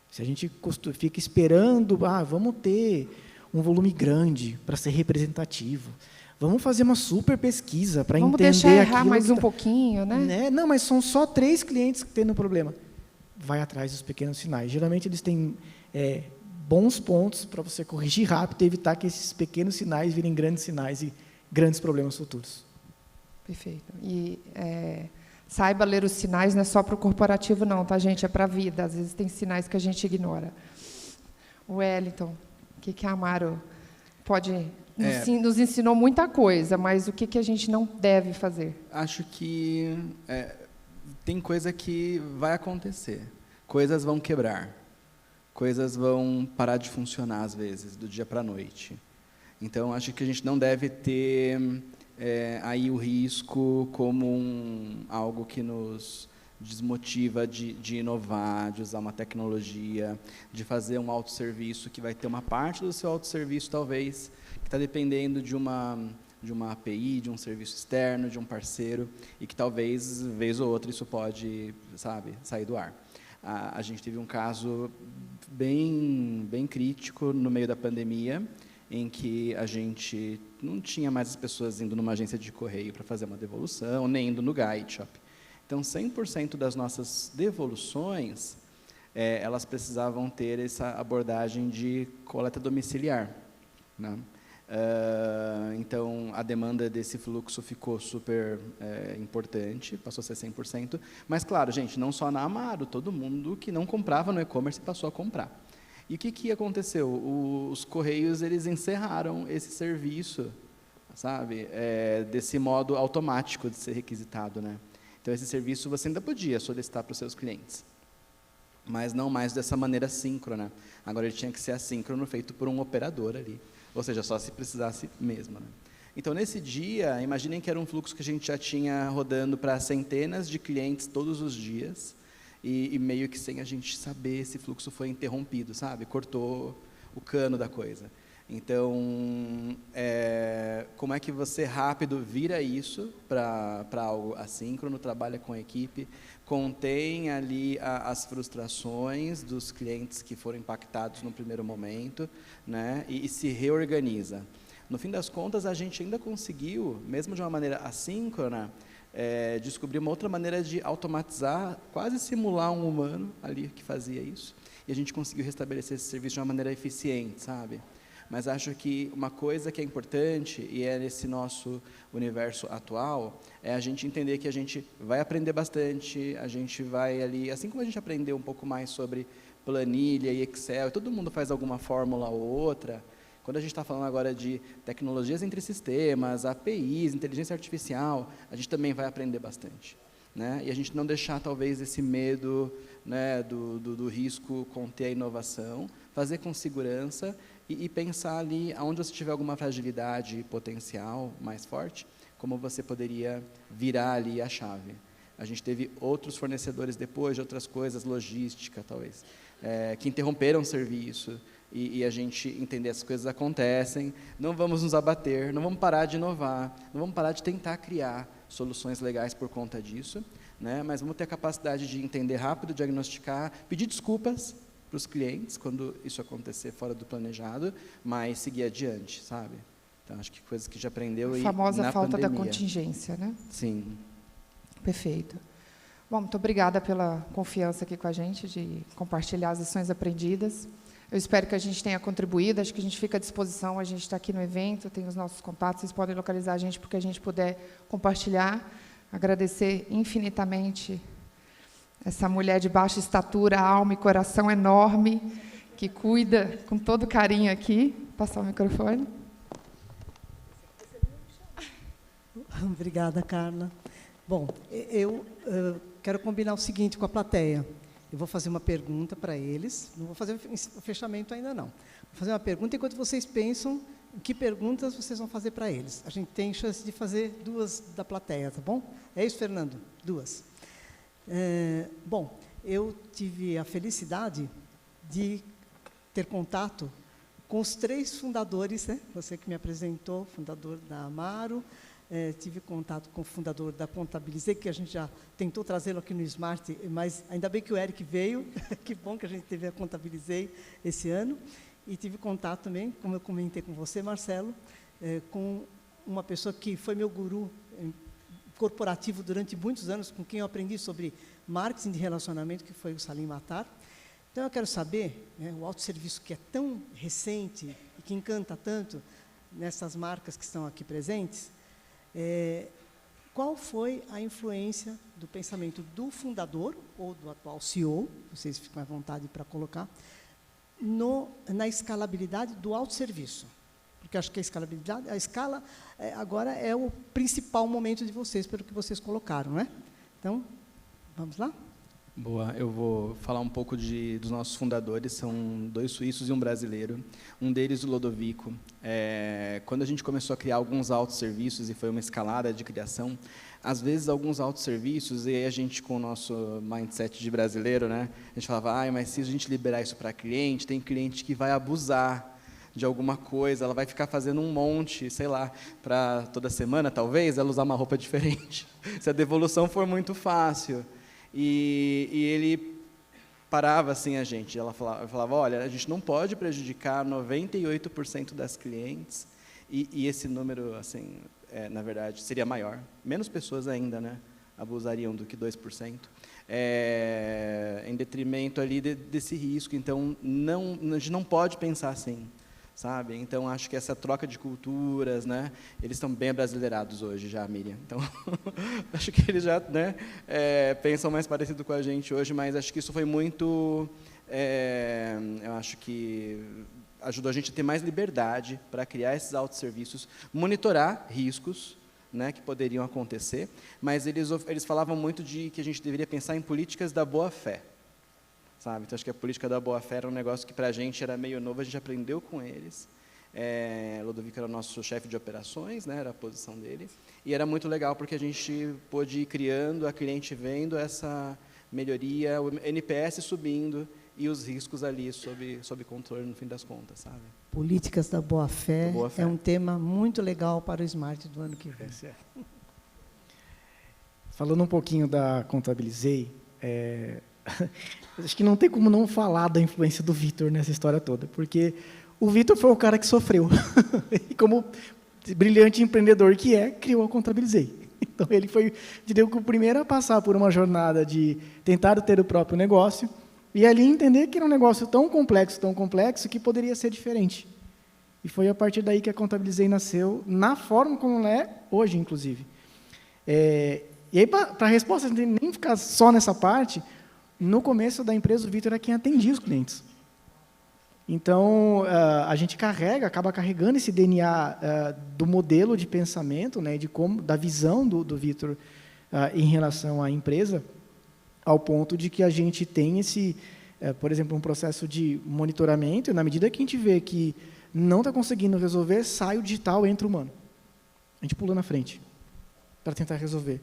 Se a gente fica esperando, vamos ter um volume grande para ser representativo, vamos fazer uma super pesquisa para entender aquilo. Vamos deixar errar mais um pouquinho, né? Não, mas são só 3 clientes que têm um problema. Vai atrás dos pequenos sinais. Geralmente, eles têm bons pontos para você corrigir rápido e evitar que esses pequenos sinais virem grandes sinais e grandes problemas futuros. Perfeito. E saiba ler os sinais, não é só para o corporativo, não, tá, gente? É para a vida. Às vezes tem sinais que a gente ignora. O Wellington, o que a Amaro pode... Nos ensinou muita coisa, mas o que a gente não deve fazer? Acho que tem coisa que vai acontecer. Coisas vão quebrar. Coisas vão parar de funcionar, às vezes, do dia para a noite. Então, acho que a gente não deve ter aí o risco como algo que nos desmotiva de inovar, de usar uma tecnologia, de fazer um autosserviço que vai ter uma parte do seu autosserviço, talvez, que está dependendo de uma API, de um serviço externo, de um parceiro, e que talvez, vez ou outra, isso pode, sair do ar. A gente teve um caso bem crítico no meio da pandemia, em que a gente não tinha mais as pessoas indo numa agência de correio para fazer uma devolução, nem indo no GuideShop. Então, 100% das nossas devoluções, elas precisavam ter essa abordagem de coleta domiciliar, né? Então, a demanda desse fluxo ficou super importante, passou a ser 100%. Mas, claro, gente, não só na Amaro, todo mundo que não comprava no e-commerce passou a comprar. E o que aconteceu? Os Correios, eles encerraram esse serviço, desse modo automático de ser requisitado, né? Então, esse serviço você ainda podia solicitar para os seus clientes, mas não mais dessa maneira síncrona. Agora, ele tinha que ser assíncrono, feito por um operador ali, ou seja, só se precisasse mesmo, né? Então, nesse dia, imaginem que era um fluxo que a gente já tinha rodando para centenas de clientes todos os dias, e meio que sem a gente saber, esse fluxo foi interrompido, cortou o cano da coisa. Então, como é que você rápido vira isso para algo assíncrono, trabalha com a equipe, contém ali as frustrações dos clientes que foram impactados no primeiro momento, né, e se reorganiza. No fim das contas, a gente ainda conseguiu, mesmo de uma maneira assíncrona, descobrir uma outra maneira de automatizar, quase simular um humano ali que fazia isso, e a gente conseguiu restabelecer esse serviço de uma maneira eficiente, Mas acho que uma coisa que é importante, e nesse nosso universo atual, é a gente entender que a gente vai aprender bastante, a gente vai ali, assim como a gente aprendeu um pouco mais sobre planilha e Excel, todo mundo faz alguma fórmula ou outra. Quando a gente está falando agora de tecnologias entre sistemas, APIs, inteligência artificial, a gente também vai aprender bastante. né? E a gente não deixar, talvez, esse medo, né, do risco conter a inovação, fazer com segurança e pensar ali, onde você tiver alguma fragilidade potencial mais forte, como você poderia virar ali a chave. A gente teve outros fornecedores depois de outras coisas, logística, talvez, que interromperam o serviço, e a gente entender essas coisas acontecem, não vamos nos abater, não vamos parar de inovar, não vamos parar de tentar criar soluções legais por conta disso, né? Mas vamos ter a capacidade de entender rápido, diagnosticar, pedir desculpas para os clientes quando isso acontecer fora do planejado, mas seguir adiante, sabe? Então, acho que coisas que já aprendeu a famosa na falta pandemia. da contingência, né? Sim. Perfeito. Bom, muito obrigada pela confiança aqui com a gente, de compartilhar as lições aprendidas. Eu espero que a gente tenha contribuído, acho que a gente fica à disposição, a gente está aqui no evento, tem os nossos contatos, vocês podem localizar a gente porque a gente puder compartilhar. Agradecer infinitamente essa mulher de baixa estatura, alma e coração enorme, que cuida com todo carinho aqui. Passar o microfone. Obrigada, Carla. Bom, eu quero combinar o seguinte com a plateia. Eu vou fazer uma pergunta para eles, não vou fazer o fechamento ainda não. Vou fazer uma pergunta enquanto vocês pensam em que perguntas vocês vão fazer para eles. A gente tem chance de fazer 2 da plateia, tá bom? É isso, Fernando? 2. Bom, eu tive a felicidade de ter contato com os 3 fundadores, né? Você que me apresentou, fundador da Amaro, tive contato com o fundador da Contabilizei, que a gente já tentou trazê-lo aqui no Smart, mas ainda bem que o Eric veio, que bom que a gente teve a Contabilizei esse ano, e tive contato também, como eu comentei com você, Marcelo, com uma pessoa que foi meu guru corporativo durante muitos anos, com quem eu aprendi sobre marketing de relacionamento, que foi o Salim Matar. Então, eu quero saber, né, o autosserviço que é tão recente e que encanta tanto nessas marcas que estão aqui presentes, qual foi a influência do pensamento do fundador, ou do atual CEO, vocês ficam à vontade para colocar, na escalabilidade do autosserviço? Porque acho que a escala agora é o principal momento de vocês, pelo que vocês colocaram, não é? Então, vamos lá? Boa, eu vou falar um pouco dos nossos fundadores, são 2 suíços e um brasileiro, um deles o Lodovico. Quando a gente começou a criar alguns autosserviços, e foi uma escalada de criação, às vezes alguns autosserviços, e aí a gente com o nosso mindset de brasileiro, né, a gente falava, mas se a gente liberar isso para cliente, tem cliente que vai abusar de alguma coisa, ela vai ficar fazendo um monte, sei lá, para toda semana, talvez, ela usar uma roupa diferente, se a devolução for muito fácil. E ele parava assim a gente, ela falava, olha, a gente não pode prejudicar 98% das clientes, e esse número, assim, na verdade, seria maior. Menos pessoas ainda, né, abusariam do que 2%, em detrimento ali desse risco. Então, a gente não pode pensar assim, sabe? Então, acho que essa troca de culturas, né, eles estão bem abrasileirados hoje já, Miriam. Então, acho que eles já, né, pensam mais parecido com a gente hoje, mas acho que isso foi muito, eu acho que ajudou a gente a ter mais liberdade para criar esses autosserviços, monitorar riscos, né, que poderiam acontecer, mas eles falavam muito de que a gente deveria pensar em políticas da boa-fé. Sabe? Então, acho que a política da boa-fé era um negócio que, para a gente, era meio novo, a gente aprendeu com eles. Lodovico era o nosso chefe de operações, né, era a posição dele, e era muito legal, porque a gente pôde ir criando, a cliente vendo essa melhoria, o NPS subindo, e os riscos ali sob controle, no fim das contas, sabe? Políticas da boa-fé é um tema muito legal para o Smart do ano que vem. Falando um pouquinho da Contabilizei, acho que não tem como não falar da influência do Vitor nessa história toda, porque o Vitor foi o cara que sofreu. E como brilhante empreendedor que criou a Contabilizei. Então, ele foi, diria que, o primeiro a passar por uma jornada de tentar ter o próprio negócio, e ali entender que era um negócio tão complexo, que poderia ser diferente. E foi a partir daí que a Contabilizei nasceu, na forma como ela é hoje, inclusive. E aí, para a resposta, nem ficar só nessa parte, no começo da empresa, o Vitor era quem atendia os clientes. Então, a gente acaba carregando esse DNA do modelo de pensamento, né, da visão do Vitor em relação à empresa, ao ponto de que a gente tem por exemplo, um processo de monitoramento, e na medida que a gente vê que não está conseguindo resolver, sai o digital, entra o humano. A gente pula na frente para tentar resolver.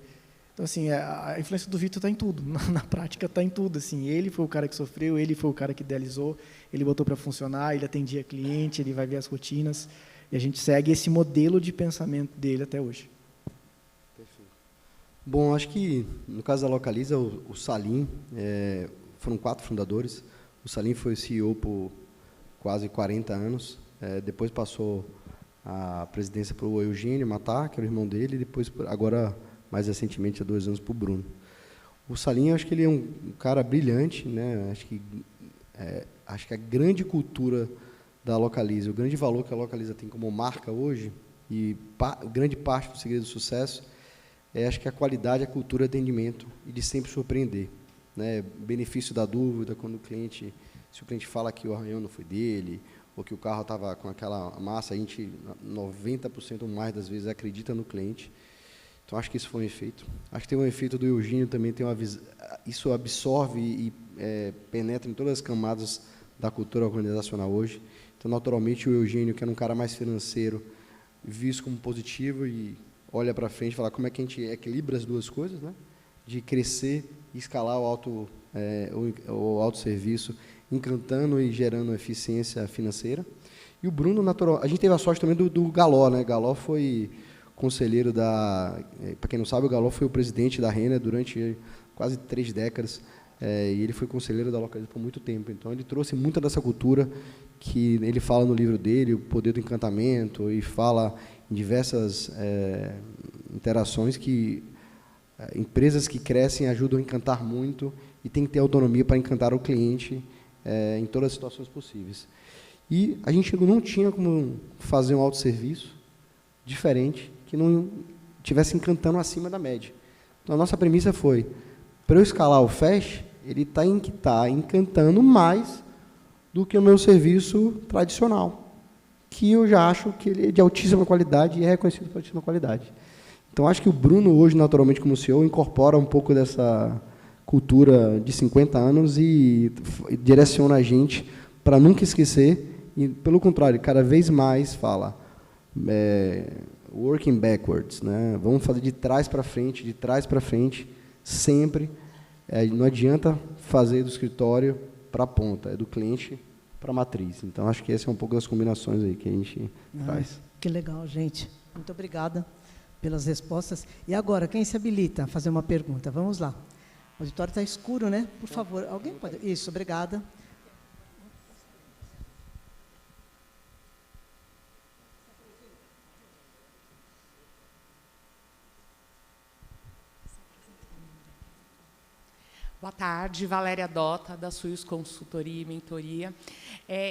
Então, assim, a influência do Vitor está em tudo, na prática está em tudo. Assim, ele foi o cara que sofreu, ele foi o cara que idealizou, ele botou para funcionar, ele atendia cliente, ele vai ver as rotinas, e a gente segue esse modelo de pensamento dele até hoje. Perfeito. Bom, acho que, no caso da Localiza, o Salim, foram 4 fundadores. O Salim foi CEO por quase 40 anos, depois passou a presidência para o Eugênio Matar, que era o irmão dele, e depois, agora, mais recentemente, há 2 anos, para o Bruno. O Salim, acho que ele é um cara brilhante, né? Acho que a grande cultura da Localiza, o grande valor que a Localiza tem como marca hoje, e grande parte do segredo do sucesso, acho que a qualidade, a cultura de atendimento e de sempre surpreender. Né? Benefício da dúvida, quando se o cliente fala que o arranhão não foi dele, ou que o carro estava com aquela massa, a gente, 90% ou mais das vezes, acredita no cliente. Então, acho que isso foi um efeito. Acho que tem um efeito do Eugênio também, isso absorve e penetra em todas as camadas da cultura organizacional hoje. Então, naturalmente, o Eugênio, que era um cara mais financeiro, viu isso como positivo e olha para frente e fala como é que a gente equilibra as duas coisas, né? De crescer e escalar o autosserviço, encantando e gerando eficiência financeira. E o Bruno, natural, a gente teve a sorte também do Galó, né? Galó foi conselheiro para quem não sabe, o Galó foi o presidente da Renner durante quase 3 décadas, e ele foi conselheiro da Localiza por muito tempo. Então, ele trouxe muita dessa cultura que ele fala no livro dele, o poder do encantamento, e fala em diversas interações que empresas que crescem ajudam a encantar muito e tem que ter autonomia para encantar o cliente em todas as situações possíveis. E a gente não tinha como fazer um autosserviço diferente que não estivesse encantando acima da média. Então, a nossa premissa foi, para eu escalar o Fast, ele está encantando mais do que o meu serviço tradicional, que eu já acho que ele é de altíssima qualidade e é reconhecido por altíssima qualidade. Então, acho que o Bruno, hoje, naturalmente, como CEO, incorpora um pouco dessa cultura de 50 anos e direciona a gente para nunca esquecer, e, pelo contrário, cada vez mais fala working backwards, né? Vamos fazer de trás para frente, sempre. Não adianta fazer do escritório para a ponta, é do cliente para a matriz. Então, acho que essa é um pouco das combinações aí que a gente faz. Que legal, gente. Muito obrigada pelas respostas. E agora, quem se habilita a fazer uma pergunta? Vamos lá. O auditório está escuro, né? Por favor, alguém pode... Isso, obrigada. Boa tarde, Valéria Dota, da Suiz Consultoria e Mentoria.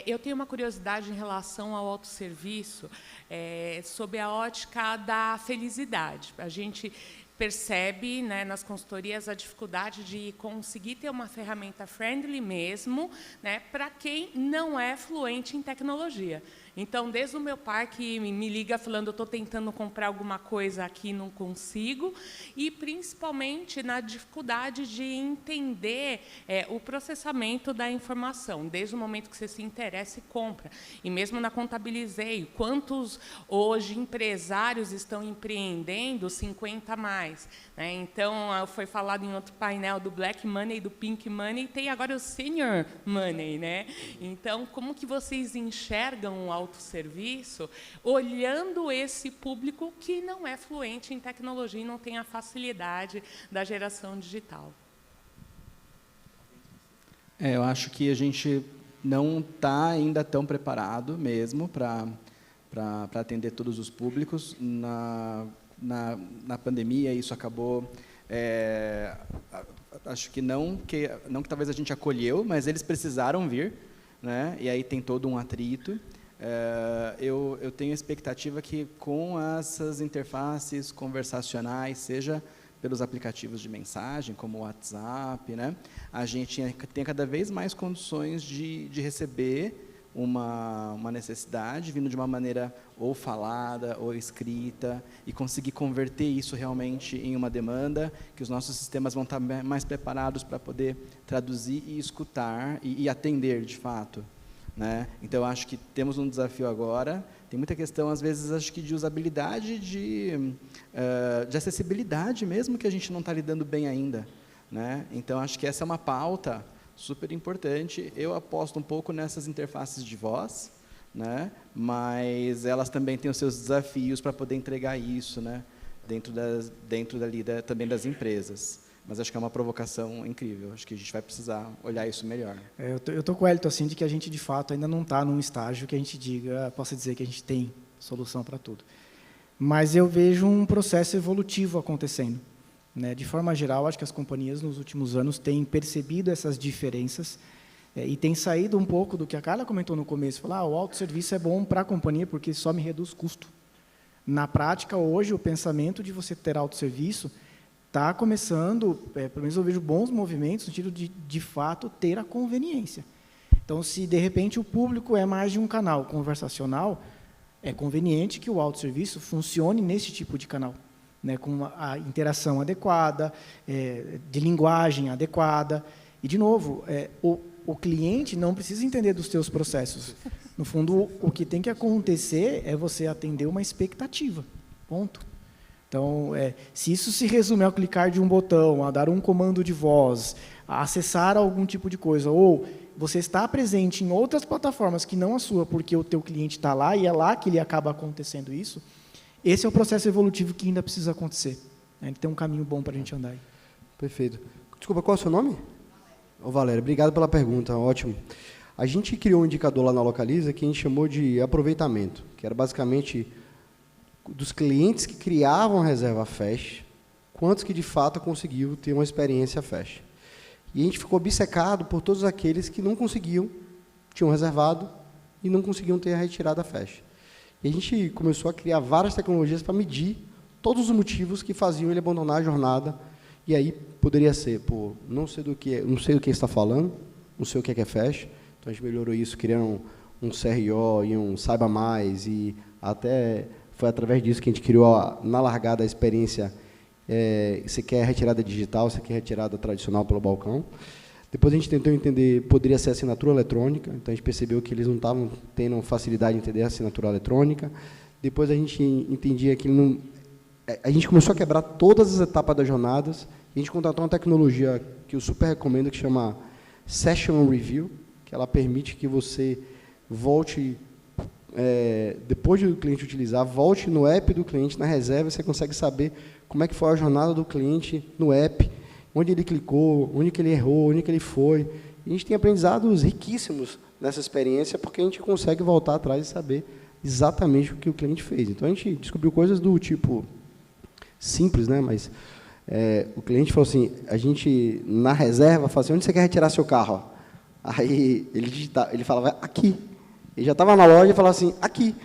Eu tenho uma curiosidade em relação ao autosserviço, sob a ótica da felicidade. A gente percebe, né, nas consultorias a dificuldade de conseguir ter uma ferramenta friendly mesmo, né, para quem não é fluente em tecnologia. Então, desde o meu pai que me liga falando, eu estou tentando comprar alguma coisa aqui, não consigo, e principalmente na dificuldade de entender o processamento da informação, desde o momento que você se interessa e compra. E mesmo na Contabilizei, quantos hoje empresários estão empreendendo 50 mais? Né? Então, foi falado em outro painel do Black Money, do Pink Money, tem agora o Senior Money. Né? Então, como que vocês enxergam o autosserviço, olhando esse público que não é fluente em tecnologia e não tem a facilidade da geração digital? Eu acho que a gente não está ainda tão preparado mesmo para atender todos os públicos. Na pandemia, isso acabou... acho que não que talvez a gente acolheu, mas eles precisaram vir, né? E aí tem todo um atrito. Eu tenho a expectativa que, com essas interfaces conversacionais, seja pelos aplicativos de mensagem, como o WhatsApp, né, a gente tem cada vez mais condições de receber uma necessidade, vindo de uma maneira ou falada ou escrita, e conseguir converter isso realmente em uma demanda, que os nossos sistemas vão estar mais preparados para poder traduzir e escutar e atender, de fato, né? Então, eu acho que temos um desafio agora. Tem muita questão, às vezes, acho que de usabilidade, de acessibilidade mesmo, que a gente não está lidando bem ainda, né? Então, acho que essa é uma pauta super importante. Eu aposto um pouco nessas interfaces de voz, né? Mas elas também têm os seus desafios para poder entregar isso, né? Dentro dali também das empresas. Mas acho que é uma provocação incrível. Acho que a gente vai precisar olhar isso melhor. Eu estou com o Elton, assim, de que a gente, de fato, ainda não está num estágio que a gente possa dizer que a gente tem solução para tudo. Mas eu vejo um processo evolutivo acontecendo, né? De forma geral, acho que as companhias, nos últimos anos, têm percebido essas diferenças e têm saído um pouco do que a Carla comentou no começo. Falar, o autosserviço é bom para a companhia porque só me reduz custo. Na prática, hoje, o pensamento de você ter autosserviço está começando, pelo menos eu vejo bons movimentos, no sentido de fato, ter a conveniência. Então, se, de repente, o público é mais de um canal conversacional, é conveniente que o autosserviço funcione nesse tipo de canal, né, com a interação adequada, de linguagem adequada. E, de novo, o cliente não precisa entender dos seus processos. No fundo, o que tem que acontecer é você atender uma expectativa. Ponto. Então, se isso se resume ao clicar de um botão, a dar um comando de voz, a acessar algum tipo de coisa, ou você está presente em outras plataformas que não a sua, porque o teu cliente está lá e é lá que ele acaba acontecendo isso, esse é o processo evolutivo que ainda precisa acontecer. Ele tem um caminho bom para a gente andar aí. Perfeito. Desculpa, qual é o seu nome? Ô, Valério, obrigado pela pergunta, ótimo. A gente criou um indicador lá na Localiza que a gente chamou de aproveitamento, que era basicamente dos clientes que criavam a reserva Fast, quantos que de fato conseguiu ter uma experiência Fast. E a gente ficou obcecado por todos aqueles que não conseguiam, tinham reservado e não conseguiam ter a retirada Fast. E a gente começou a criar várias tecnologias para medir todos os motivos que faziam ele abandonar a jornada. E aí poderia ser, não sei do que está falando, não sei o que é Fast. Então a gente melhorou isso, criando um CRO e um Saiba Mais, e até foi através disso que a gente criou, na largada, a experiência, você quer retirada digital, você quer retirada tradicional pelo balcão. Depois a gente tentou entender, poderia ser assinatura eletrônica, então a gente percebeu que eles não estavam tendo facilidade em entender a assinatura eletrônica. Depois a gente entendia que a gente começou a quebrar todas as etapas das jornadas, e a gente contratou uma tecnologia que eu super recomendo, que chama Session Review, que ela permite que você volte, depois do cliente utilizar, volte no app do cliente, na reserva, você consegue saber como é que foi a jornada do cliente no app, onde ele clicou, onde que ele errou, onde que ele foi. E a gente tem aprendizados riquíssimos nessa experiência, porque a gente consegue voltar atrás e saber exatamente o que o cliente fez. Então, a gente descobriu coisas do tipo simples, né? Mas o cliente falou assim, a gente, na reserva, falou assim, onde você quer retirar seu carro? Aí ele falava, aqui. Ele já estava na loja e falava assim, aqui.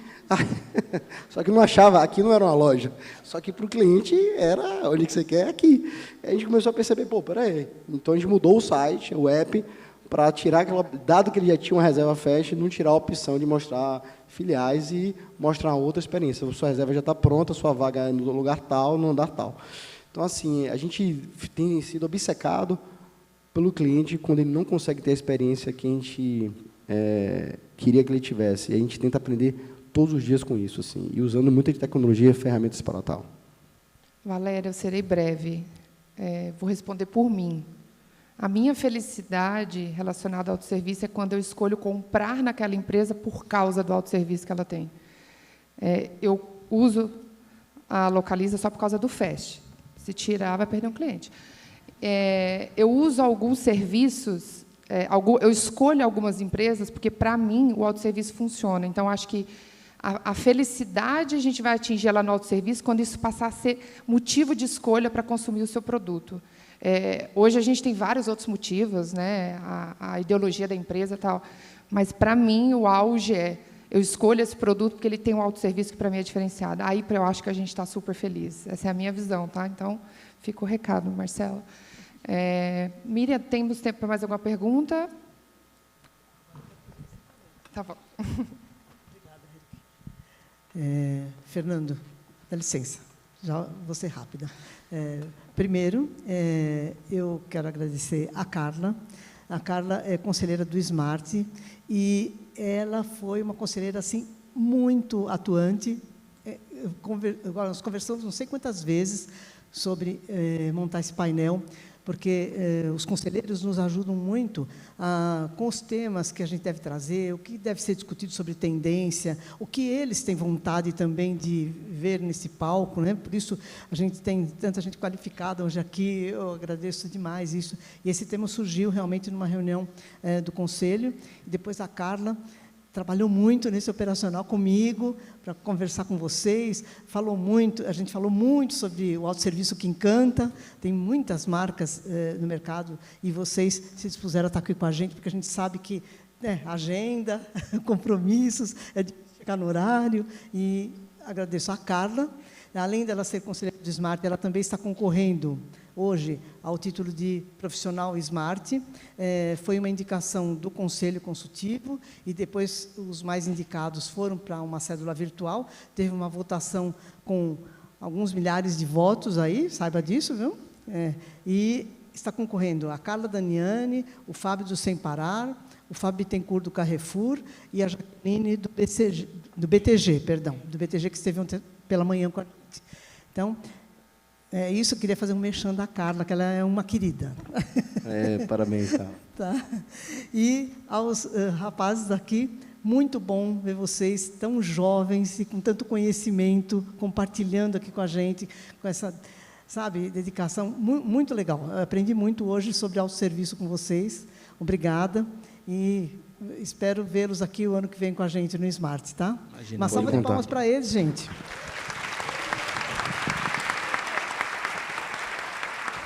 Só que não achava, aqui não era uma loja. Só que para o cliente era, onde que você quer, aqui. Aí a gente começou a perceber, peraí. Então a gente mudou o site, o app, para tirar aquela, dado que ele já tinha uma reserva Fast, não tirar a opção de mostrar filiais e mostrar outra experiência. A sua reserva já está pronta, a sua vaga é no lugar tal, no andar tal. Então, assim, a gente tem sido obcecado pelo cliente quando ele não consegue ter a experiência que a gente queria que ele tivesse. E a gente tenta aprender todos os dias com isso, assim, e usando muita tecnologia e ferramentas para tal. Valéria, eu serei breve. Vou responder por mim. A minha felicidade relacionada ao autosserviço é quando eu escolho comprar naquela empresa por causa do autosserviço que ela tem. Eu uso a Localiza só por causa do Fast. Se tirar, vai perder um cliente. Eu uso alguns serviços, eu escolho algumas empresas, porque, para mim, o autosserviço funciona. Então, acho que a felicidade a gente vai atingir ela no autosserviço quando isso passar a ser motivo de escolha para consumir o seu produto. Hoje a gente tem vários outros motivos, né? A ideologia da empresa e tal, mas, para mim, o auge eu escolho esse produto porque ele tem um autosserviço que, para mim, é diferenciado. Aí, eu acho que a gente está super feliz. Essa é a minha visão, tá? Então, fica o recado, Marcelo. Miriam, temos tempo para mais alguma pergunta? Tá bom. Fernando, dá licença, já vou ser rápida. Primeiro, eu quero agradecer a Carla. A Carla é conselheira do Smart e ela foi uma conselheira assim muito atuante. Nós conversamos não sei quantas vezes sobre montar esse painel, porque os conselheiros nos ajudam muito com os temas que a gente deve trazer, o que deve ser discutido sobre tendência, o que eles têm vontade também de ver nesse palco, né? Por isso a gente tem tanta gente qualificada hoje aqui, eu agradeço demais isso. E esse tema surgiu realmente numa reunião do Conselho, e depois a Carla trabalhou muito nesse operacional comigo, para conversar com vocês, a gente falou muito sobre o autosserviço que encanta, tem muitas marcas no mercado, e vocês se dispuseram a estar aqui com a gente, porque a gente sabe que agenda, compromissos, é de chegar no horário, e agradeço a Carla. Além dela ser conselheira do Smart, ela também está concorrendo hoje ao título de profissional Smart. Foi uma indicação do Conselho Consultivo e depois os mais indicados foram para uma cédula virtual. Teve uma votação com alguns milhares de votos aí, saiba disso, viu? E está concorrendo a Carla Daniani, o Fábio do Sem Parar, o Fábio Bittencourt do Carrefour e a Jaqueline do BTG, que esteve ontem pela manhã com a gente. Então, isso, eu queria fazer um merchan da Carla, que ela é uma querida. Parabéns, Carla. Tá. E aos rapazes aqui, muito bom ver vocês tão jovens e com tanto conhecimento, compartilhando aqui com a gente, com essa, dedicação, muito legal. Eu aprendi muito hoje sobre autosserviço com vocês. Obrigada. E espero vê-los aqui o ano que vem com a gente no Smart, tá? Imagina, uma salva de palmas para eles, gente.